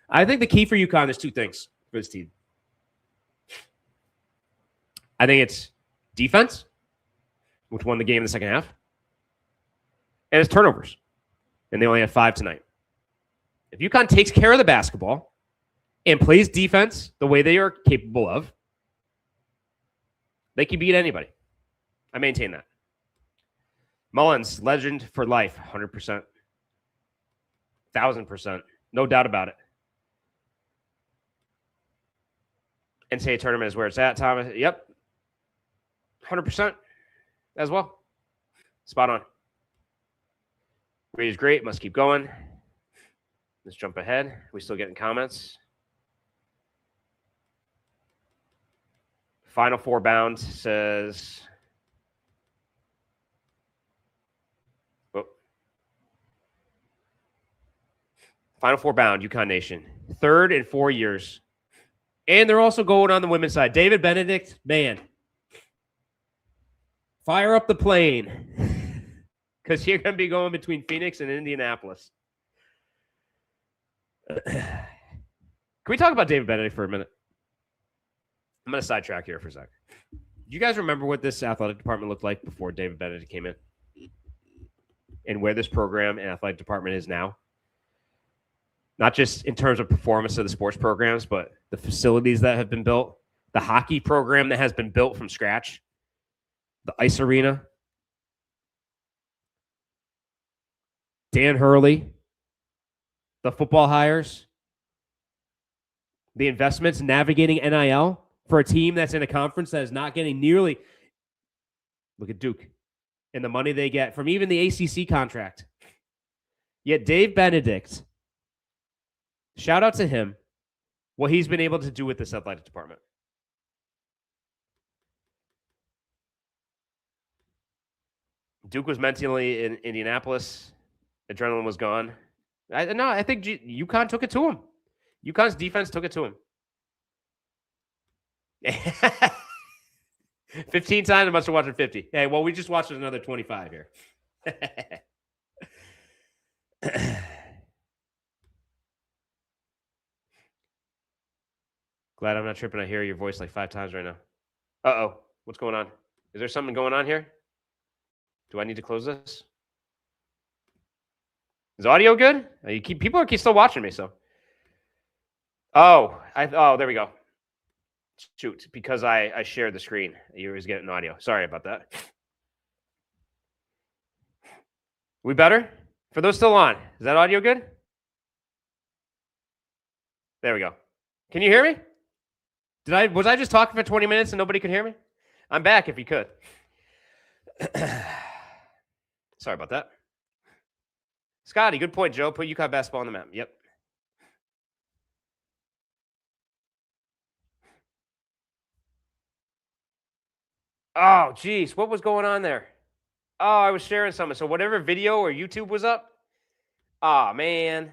I think the key for UConn is two things for this team. I think it's defense, which won the game in the second half, and it's turnovers. And they only had 5 tonight. If UConn takes care of the basketball and plays defense the way they are capable of, they can beat anybody. I maintain that. Mullins, legend for life, 100%. 1,000%. No doubt about it. NCAA tournament is where it's at, Thomas. Yep. 100% as well. Spot on. Reed is great. Must keep going. Let's jump ahead. We still getting comments. Final Four bound says... Final Four bound, UConn Nation. 3rd in 4 years. And they're also going on the women's side. David Benedict, man. Fire up the plane. Because you're going to be going between Phoenix and Indianapolis. Can we talk about David Benedict for a minute? I'm going to sidetrack here for a sec. Do you guys remember what this athletic department looked like before David Benedict came in? And where this program and athletic department is now? Not just in terms of performance of the sports programs, but the facilities that have been built, the hockey program that has been built from scratch, the ice arena, Dan Hurley, the football hires, the investments navigating NIL for a team that's in a conference that is not getting nearly, look at Duke, and the money they get from even the ACC contract. Yet Dave Benedict, shout out to him, what he's been able to do with this athletic department. Duke was mentally in Indianapolis. Adrenaline was gone. I think UConn took it to him. UConn's defense took it to him. 15 times, I must have watched it 50. Hey, well, we just watched another 25 here. Glad I'm not tripping. I hear your voice like 5 times right now. Uh-oh. What's going on? Is there something going on here? Do I need to close this? Is audio good? People are still watching me, so. Oh, there we go. Shoot, because I shared the screen. You was getting audio. Sorry about that. We better? For those still on, is that audio good? There we go. Can you hear me? Was I just talking for 20 minutes and nobody could hear me? I'm back if you could. Sorry about that. Scotty, good point, Joe. Put UConn basketball on the map. Yep. Oh, geez. What was going on there? Oh, I was sharing something. So whatever video or YouTube was up. Oh, man.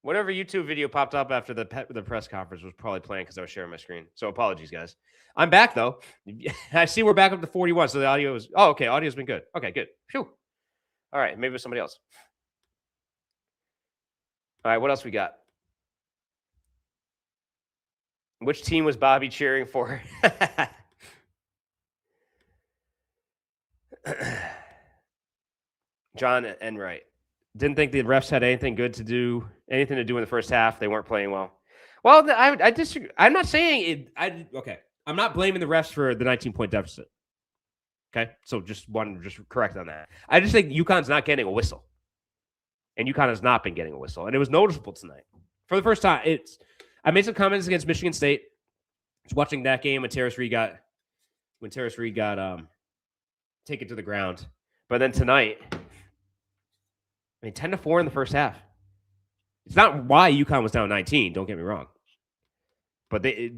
Whatever YouTube video popped up after the press conference was probably playing because I was sharing my screen. So apologies, guys. I'm back, though. I see we're back up to 41, so the audio is... Oh, okay. Audio's been good. Okay, good. Phew. All right. Maybe it was somebody else. All right. What else we got? Which team was Bobby cheering for? John Enright. Didn't think the refs had anything to do in the first half. They weren't playing well. Well, I disagree. I'm not saying it. Okay. I'm not blaming the refs for the 19-point deficit. Okay. So just correct on that. I just think UConn's not getting a whistle. And UConn has not been getting a whistle. And it was noticeable tonight. For the first time, I made some comments against Michigan State. I was watching that game when Terrace Reed got taken to the ground. But then tonight, 10-4 in the first half. It's not why UConn was down 19. Don't get me wrong. But I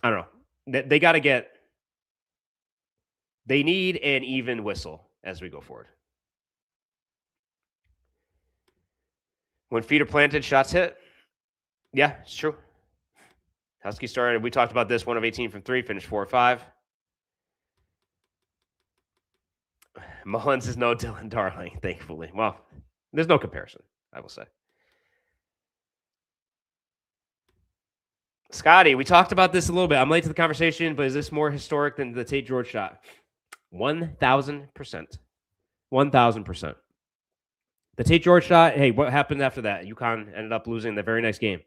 don't know. They got to get. They need an even whistle as we go forward. When feet are planted, shots hit. Yeah, it's true. Huskies started. We talked about this. 1 of 18 from 3, finished 4 of 5. Mullins is no Dylan Darling, thankfully. Well, there's no comparison, I will say. Scotty, we talked about this a little bit. I'm late to the conversation, but is this more historic than the Tate George shot? 1,000%. 1,000%. The Tate George shot, hey, what happened after that? UConn ended up losing the very next game.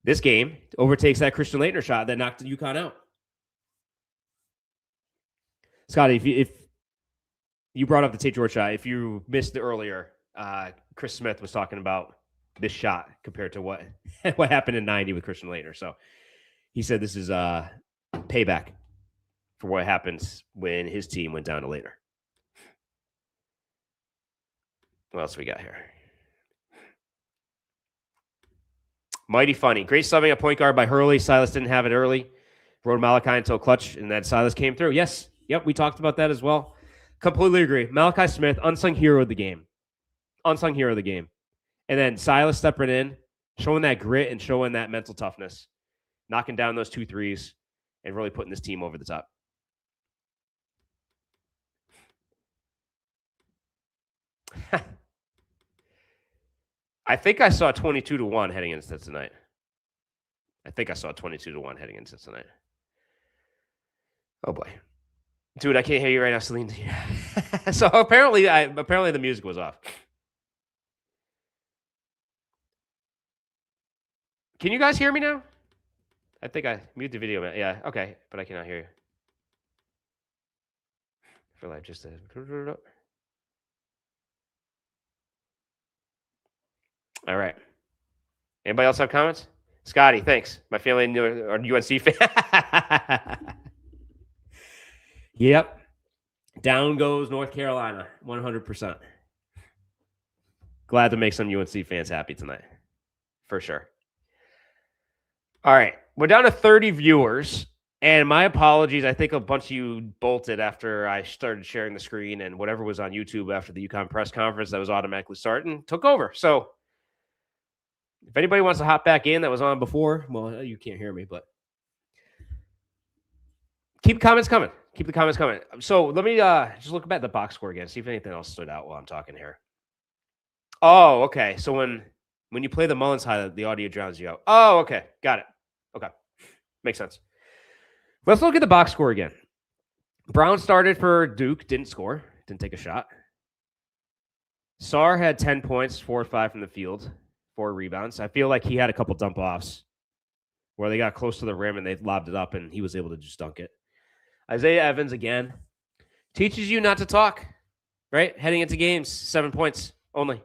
This game overtakes that Christian Laettner shot that knocked UConn out. Scotty, if you brought up the Tate George shot, if you missed it earlier, Chris Smith was talking about this shot compared to what happened in 90 with Christian Laettner. So he said this is payback for what happens when his team went down to Laettner. What else we got here? Mighty funny. Great subbing at point guard by Hurley. Silas didn't have it early. Rode Malachi until clutch, and then Silas came through. Yes. Yep, we talked about that as well. Completely agree. Malachi Smith, unsung hero of the game. Unsung hero of the game. And then Silas stepping in, showing that grit and showing that mental toughness, knocking down those 2 threes, and really putting this team over the top. I think I saw 22-1 heading into tonight. Oh, boy. Dude, I can't hear you right now, Celine. So apparently the music was off. Can you guys hear me now? I think I muted the video. Yeah, okay, but I cannot hear you. I feel like just all right. Anybody else have comments? Scotty, thanks. My family are UNC fan. Yep. Down goes North Carolina, 100%. Glad to make some UNC fans happy tonight, for sure. All right. We're down to 30 viewers, and my apologies. I think a bunch of you bolted after I started sharing the screen, and whatever was on YouTube after the UConn press conference that was automatically starting took over. So if anybody wants to hop back in that was on before, well, you can't hear me, but keep comments coming. Keep the comments coming. So let me just look at the box score again, see if anything else stood out while I'm talking here. Oh, okay. So when you play the Mullins highlight, the audio drowns you out. Oh, okay. Got it. Okay. Makes sense. Let's look at the box score again. Brown started for Duke, didn't score, didn't take a shot. Sarr had 10 points, 4 or 5 from the field, 4 rebounds. I feel like he had a couple dump offs where they got close to the rim and they lobbed it up and he was able to just dunk it. Isaiah Evans again teaches you not to talk, right? Heading into games, 7 points only.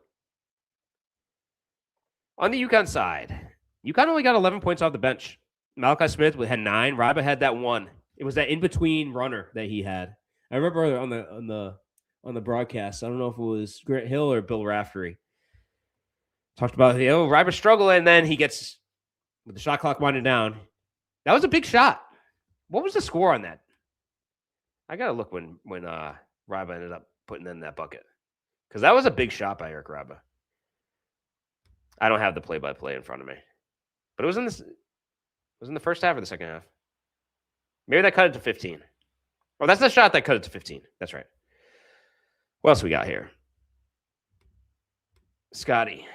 On the UConn side, UConn only got 11 points off the bench. Malachi Smith had 9. Ryba had that 1. It was that in-between runner that he had. I remember on the broadcast, I don't know if it was Grant Hill or Bill Raftery, talked about, Ryba's struggling, and then he gets, with the shot clock winding down. That was a big shot. What was the score on that? I got to look when Ryba ended up putting in that bucket. Because that was a big shot by Eric Ryba. I don't have the play-by-play in front of me. But it was in the first half or the second half. Maybe that cut it to 15. Oh, that's the shot that cut it to 15. That's right. What else we got here? Scotty.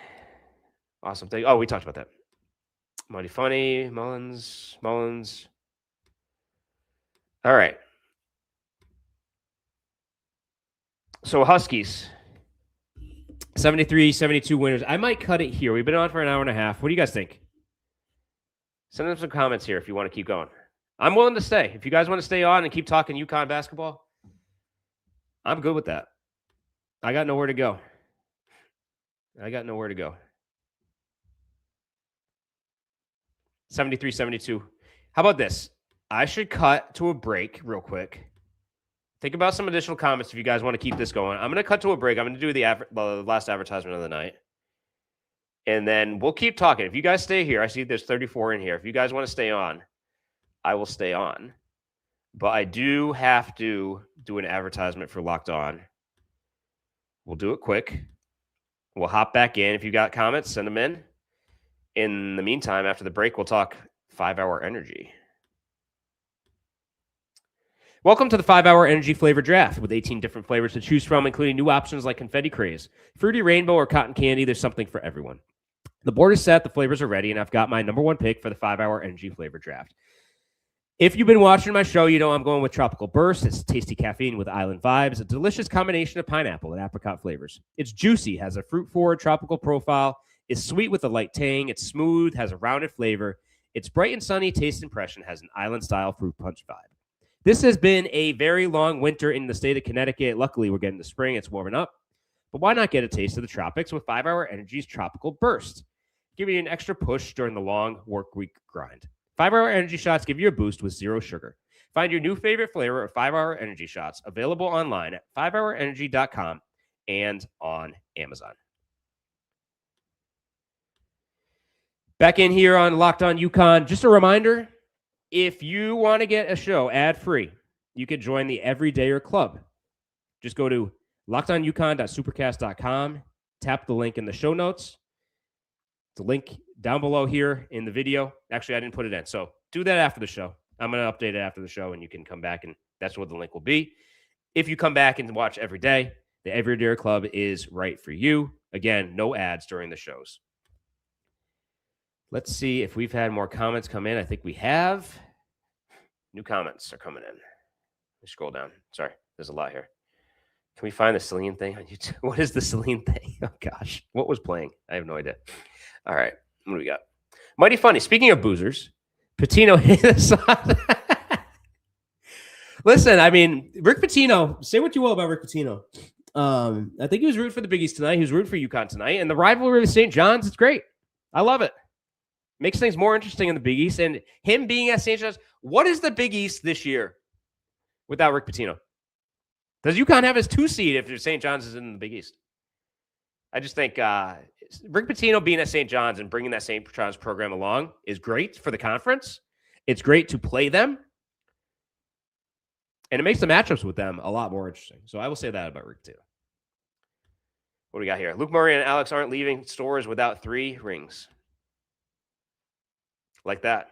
Awesome thing. Oh, we talked about that. Mighty Funny, Mullins. All right. So Huskies, 73-72 winners. I might cut it here. We've been on for an hour and a half. What do you guys think? Send them some comments here if you want to keep going. I'm willing to stay. If you guys want to stay on and keep talking UConn basketball, I'm good with that. I got nowhere to go. 73-72. How about this? I should cut to a break real quick. Think about some additional comments if you guys want to keep this going. I'm going to cut to a break. I'm going to do the last advertisement of the night. And then we'll keep talking. If you guys stay here, I see there's 34 in here. If you guys want to stay on, I will stay on. But I do have to do an advertisement for Locked On. We'll do it quick. We'll hop back in. If you got comments, send them in. In the meantime, after the break, we'll talk 5-Hour Energy. Welcome to the 5-Hour Energy Flavor Draft with 18 different flavors to choose from, including new options like Confetti Craze, Fruity Rainbow, or Cotton Candy. There's something for everyone. The board is set, the flavors are ready, and I've got my number 1 pick for the 5-Hour Energy Flavor Draft. If you've been watching my show, you know I'm going with Tropical Burst. It's tasty caffeine with island vibes, a delicious combination of pineapple and apricot flavors. It's juicy, has a fruit-forward tropical profile, is sweet with a light tang, it's smooth, has a rounded flavor, it's bright and sunny taste impression, has an island-style fruit punch vibe. This has been a very long winter in the state of Connecticut. Luckily, we're getting to spring. It's warming up. But why not get a taste of the tropics with 5-Hour Energy's Tropical Burst? Give you an extra push during the long work week grind. 5-Hour Energy Shots give you a boost with 0 sugar. Find your new favorite flavor of 5-Hour Energy Shots available online at 5hourenergy.com and on Amazon. Back in here on Locked On UConn. Just a reminder, if you want to get a show ad-free, you can join the Everydayer Club. Just go to lockedonucon.supercast.com, tap the link in the show notes. The link down below here in the video. Actually, I didn't put it in, so do that after the show. I'm going to update it after the show, and you can come back, and that's what the link will be. If you come back and watch every day, the Everydayer Club is right for you. Again, no ads during the shows. Let's see if we've had more comments come in. I think we have. New comments are coming in. Let me scroll down. Sorry, there's a lot here. Can we find the Celine thing on YouTube? What is the Celine thing? Oh, gosh. What was playing? I have no idea. All right. What do we got? Mighty Funny. Speaking of boozers, Pitino hit us on. Listen, I mean, Rick Pitino, say what you will about Rick Pitino. I think he was rooting for the Big East tonight. He was rooting for UConn tonight. And the rivalry with St. John's, it's great. I love it. Makes things more interesting in the Big East. And him being at St. John's, what is the Big East this year without Rick Pitino? Does UConn have his 2 seed if St. John's is in the Big East? I just think Rick Pitino being at St. John's and bringing that St. John's program along is great for the conference. It's great to play them. And it makes the matchups with them a lot more interesting. So I will say that about Rick Pitino. What do we got here? Luke Murray and Alex aren't leaving stores without 3 rings. Like that.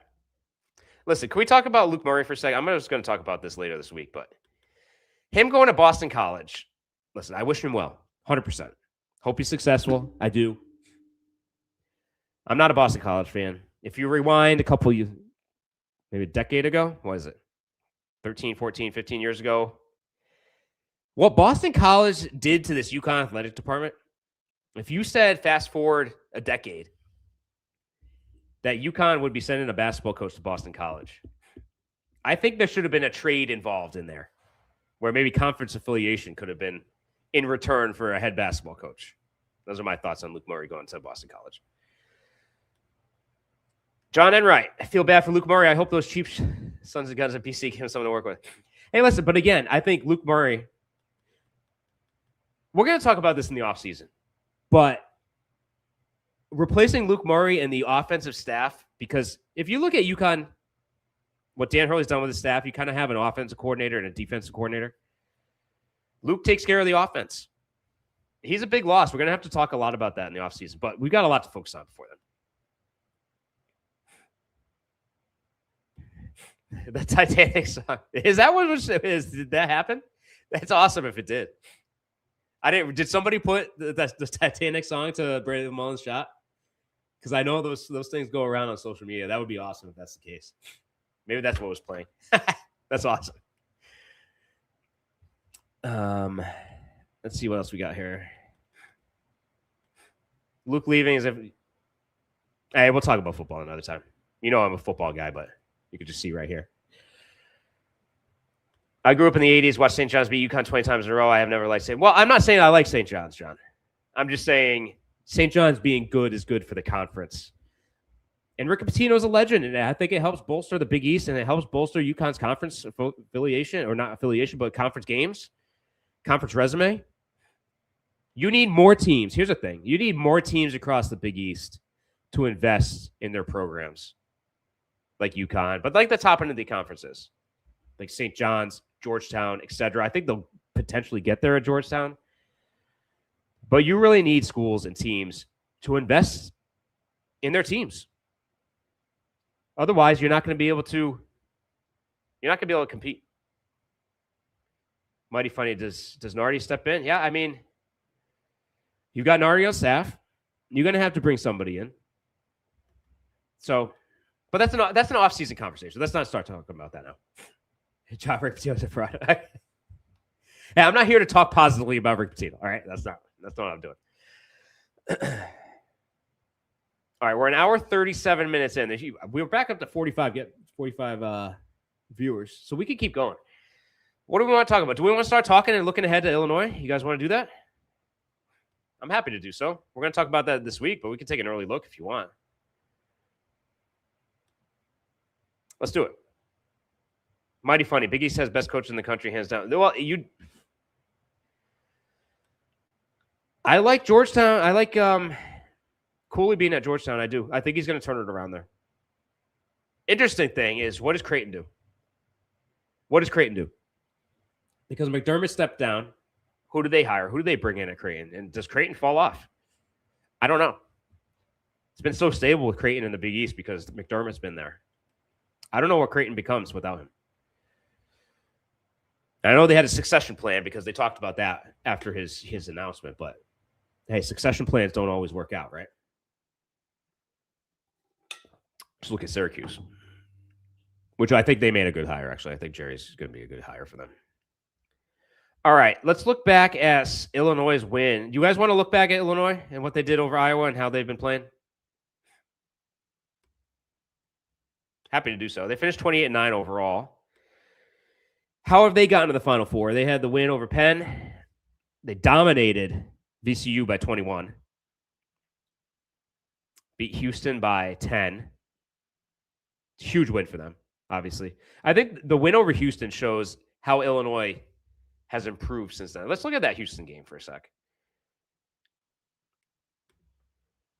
Listen, can we talk about Luke Murray for a second? I'm just going to talk about this later this week, but him going to Boston College, listen, I wish him well, 100%. Hope he's successful. I do. I'm not a Boston College fan. If you rewind maybe a decade ago, what is it? 13, 14, 15 years ago. What Boston College did to this UConn athletic department If you said fast forward a decade that UConn would be sending a basketball coach to Boston College, I think there should have been a trade involved in there where maybe conference affiliation could have been in return for a head basketball coach. Those are my thoughts on Luke Murray going to Boston College. John Enright, I feel bad for Luke Murray. I hope those cheap sons of guns at BC give him someone to work with. Hey, listen, but again, I think Luke Murray, we're going to talk about this in the offseason, but replacing Luke Murray and the offensive staff, because if you look at UConn, what Dan Hurley's done with his staff, you kind of have an offensive coordinator and a defensive coordinator. Luke takes care of the offense. He's a big loss. We're going to have to talk a lot about that in the offseason, but we've got a lot to focus on before then. The Titanic song. Is that what it is? Did that happen? That's awesome if it did. Did somebody put the Titanic song to Braylon Mullins' shot? Because I know those things go around on social media. That would be awesome if that's the case. Maybe that's what was playing. That's awesome. Let's see what else we got here. Luke leaving is if. Hey, we'll talk about football another time. You know I'm a football guy, but you can just see right here. I grew up in the 80s, watched St. John's beat UConn 20 times in a row. I have never liked St. Well, I'm not saying I like St. John's, John. I'm just saying St. John's being good is good for the conference. And Rick Pitino is a legend, and I think it helps bolster the Big East, and it helps bolster UConn's conference affiliation, or not affiliation, but conference games, conference resume. You need more teams. Here's the thing. You need more teams across the Big East to invest in their programs, like UConn, but like the top end of the conferences, like St. John's, Georgetown, etc. I think they'll potentially get there at Georgetown. But you really need schools and teams to invest in their teams. Otherwise, you're not going to be able to compete. Mighty funny. Does Nardi step in? Yeah, I mean, you've got Nardi on staff. You're going to have to bring somebody in. So, but that's an off-season conversation. Let's not start talking about that now. John Rick Pitino's a fraud. Hey, I'm not here to talk positively about Rick Pitino. All right, that's not what I'm doing. All right, we're an hour 37 minutes in. We were back up to 45 viewers, so we can keep going. What do we want to talk about? Do we want to start talking and looking ahead to Illinois? You guys want to do that? I'm happy to do so. We're going to talk about that this week, but we can take an early look if you want. Let's do it. Mighty funny. Big East has best coach in the country, hands down. Well, I like Georgetown. I like Cooley being at Georgetown. I do. I think he's going to turn it around there. Interesting thing is, what does Creighton do? Because McDermott stepped down. Who do they hire? Who do they bring in at Creighton? And does Creighton fall off? I don't know. It's been so stable with Creighton in the Big East because McDermott's been there. I don't know what Creighton becomes without him. I know they had a succession plan because they talked about that after his announcement, but hey, succession plans don't always work out, right? Just look at Syracuse, which I think they made a good hire, actually. I think Jerry's going to be a good hire for them. All right, let's look back at Illinois' win. You guys want to look back at Illinois and what they did over Iowa and how they've been playing? Happy to do so. They finished 28-9 overall. How have they gotten to the Final Four? They had the win over Penn. They dominated VCU by 21. Beat Houston by 10. Huge win for them, obviously. I think the win over Houston shows how Illinois has improved since then. Let's look at that Houston game for a sec.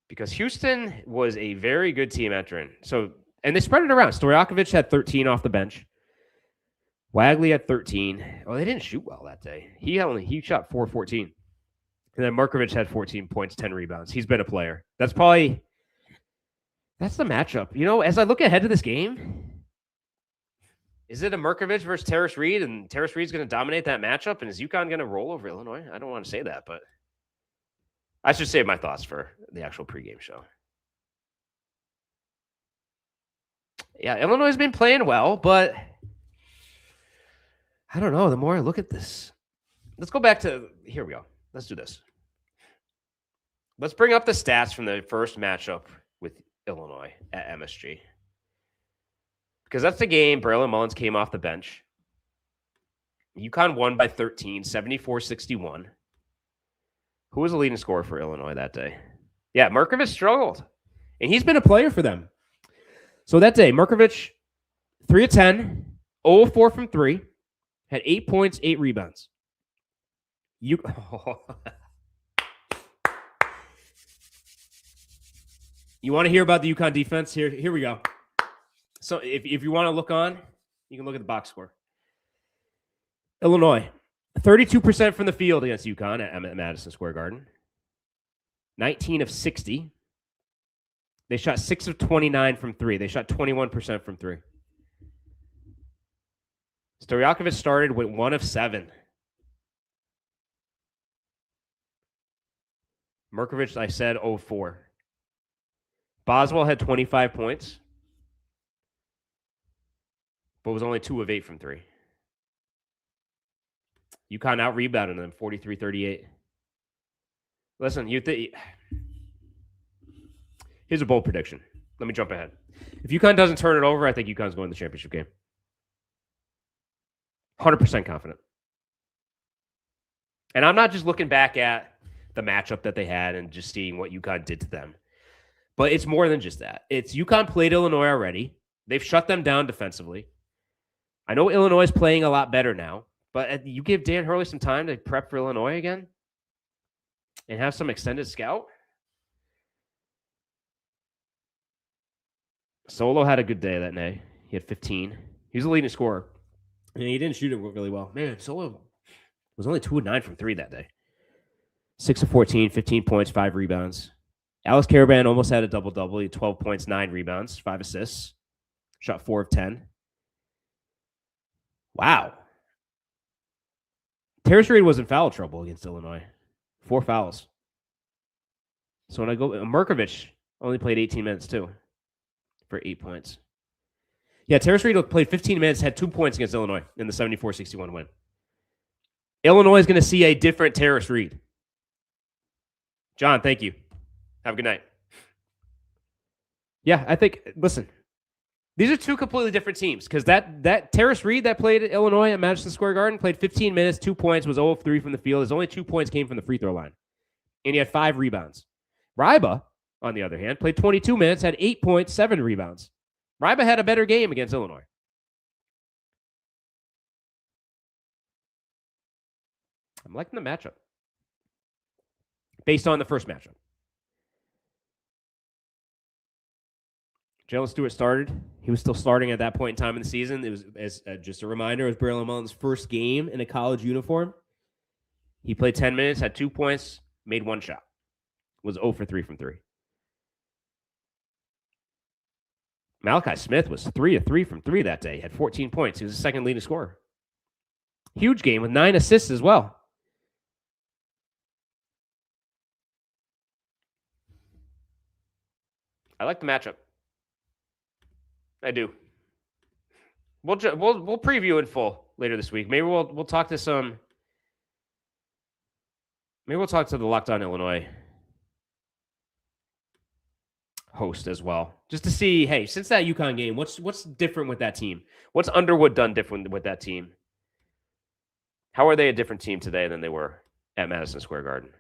Because Houston was a very good team entering. And they spread it around. Stojakovic had 13 off the bench. Wagley had 13. Oh, they didn't shoot well that day. He shot 4-14. And then Markovic had 14 points, 10 rebounds. He's been a player. That's the matchup. You know, as I look ahead to this game, is it a Markovic versus Terrace Reed? And Terrace Reed's going to dominate that matchup? And is UConn going to roll over Illinois? I don't want to say that, but I should save my thoughts for the actual pregame show. Yeah, Illinois has been playing well, but I don't know. The more I look at this, let's go back to, here we go. Let's do this. Let's bring up the stats from the first matchup with Illinois at MSG. Because that's the game Braylon Mullins came off the bench. UConn won by 13, 74-61. Who was the leading scorer for Illinois that day? Yeah, Markovich struggled. And he's been a player for them. So that day, Markovich, 3 of 10, 0 of 4 from 3, had 8 points, 8 rebounds. You want to hear about the UConn defense? Here we go. So if you want to look on, you can look at the box score. Illinois, 32% from the field against UConn at Madison Square Garden. 19 of 60. They shot 6 of 29 from 3. They shot 21% from 3. Stojakovic started with 1 of 7. Markovich, I said, 0 of 4. Boswell had 25 points, but was only 2 of 8 from 3. UConn out-rebounded them, 43-38. Listen, here's a bold prediction. Let me jump ahead. If UConn doesn't turn it over, I think UConn's going to the championship game. 100% confident. And I'm not just looking back at the matchup that they had and just seeing what UConn did to them. But it's more than just that. It's UConn played Illinois already. They've shut them down defensively. I know Illinois is playing a lot better now, but you give Dan Hurley some time to prep for Illinois again and have some extended scout. Solo had a good day that day. He had 15. He was the leading scorer. And he didn't shoot it really well. Man, Solo was only 2 of 9 from 3 that day. 6 of 14, 15 points, 5 rebounds. Alex Karaban almost had a double-double. He had 12 points, 9 rebounds, 5 assists. Shot 4 of 10. Wow. Terrace Reed was in foul trouble against Illinois. 4 fouls. So when I go, Markovich only played 18 minutes too for 8 points. Yeah, Terrace Reed played 15 minutes, had 2 points against Illinois in the 74-61 win. Illinois is going to see a different Terrace Reed. John, thank you. Have a good night. Yeah, I think, listen, these are 2 completely different teams because that Terrace Reed that played at Illinois at Madison Square Garden played 15 minutes, 2 points, was 0 of 3 from the field. His only 2 points came from the free throw line. And he had 5 rebounds. Ryba, on the other hand, played 22 minutes, had 8 points, 7 rebounds. Ryba had a better game against Illinois. I'm liking the matchup based on the first matchup. Jalen Stewart started. He was still starting at that point in time in the season. It was, as just a reminder, it was Braylon Mullins' first game in a college uniform. He played 10 minutes, had 2 points, made 1 shot. Was 0 for 3 from 3. Malachi Smith was 3 of 3 from 3 that day. He had 14 points. He was the second leading scorer. Huge game with 9 assists as well. I like the matchup. I do. We'll preview in full later this week. Maybe we'll talk to some. Maybe we'll talk to the Locked On Illinois host as well, just to see. Hey, since that UConn game, what's different with that team? What's Underwood done different with that team? How are they a different team today than they were at Madison Square Garden?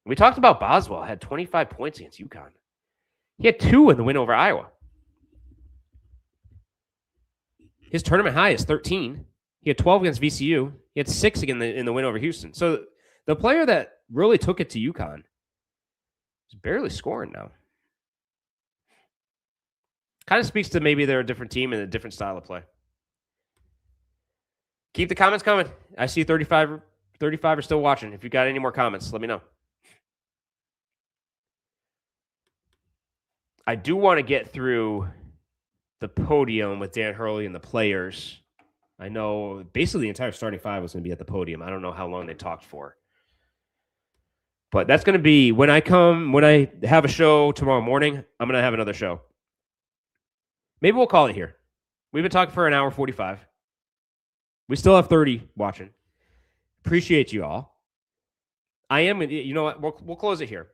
We talked about Boswell had 25 points against UConn. He had 2 in the win over Iowa. His tournament high is 13. He had 12 against VCU. He had 6 again in the win over Houston. So the player that really took it to UConn is barely scoring now. Kind of speaks to maybe they're a different team and a different style of play. Keep the comments coming. I see 35 are still watching. If you got any more comments, let me know. I do want to get through the podium with Dan Hurley and the players. I know basically the entire starting 5 was going to be at the podium. I don't know how long they talked for. But that's going to be when I have a show tomorrow morning, I'm going to have another show. Maybe we'll call it here. We've been talking for an hour 45. We still have 30 watching. Appreciate you all. I am. You know what? We'll close it here.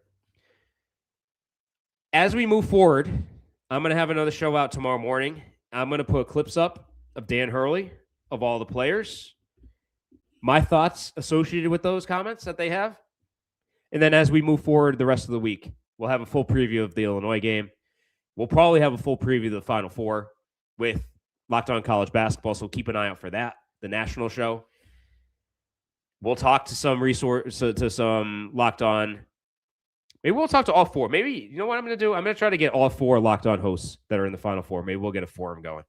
As we move forward, I'm going to have another show out tomorrow morning. I'm going to put clips up of Dan Hurley, of all the players, my thoughts associated with those comments that they have. And then as we move forward the rest of the week, we'll have a full preview of the Illinois game. We'll probably have a full preview of the Final Four with Locked On College Basketball, so keep an eye out for that, the national show. We'll talk to some Locked On. Maybe we'll talk to all four. Maybe, you know what I'm going to do? I'm going to try to get all four Locked On hosts that are in the Final Four. Maybe we'll get a forum going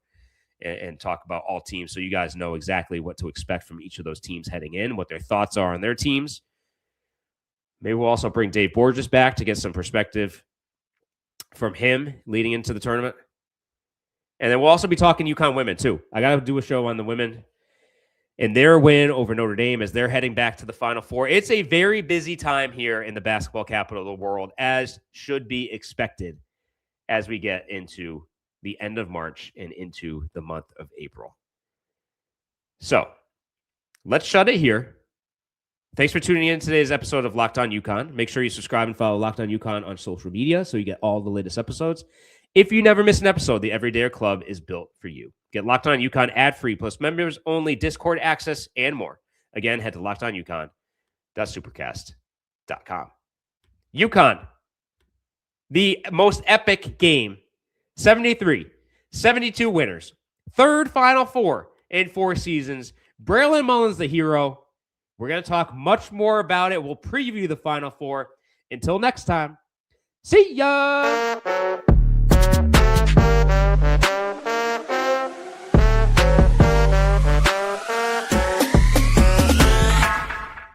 and talk about all teams so you guys know exactly what to expect from each of those teams heading in, what their thoughts are on their teams. Maybe we'll also bring Dave Borges back to get some perspective from him leading into the tournament. And then we'll also be talking UConn women, too. I got to do a show on the women and their win over Notre Dame as they're heading back to the Final Four. It's a very busy time here in the basketball capital of the world, as should be expected as we get into the end of March and into the month of April. So let's shut it here. Thanks for tuning in to today's episode of Locked On UConn. Make sure you subscribe and follow Locked On UConn on social media so you get all the latest episodes. If you never miss an episode, the Everydayer Club is built for you. Get Locked On UConn ad-free, plus members-only Discord access and more. Again, head to lockedonuconn.supercast.com. UConn, the most epic game, 73-72 winners. Third Final Four in 4 seasons. Braylon Mullins, the hero. We're going to talk much more about it. We'll preview the Final Four. Until next time, see ya!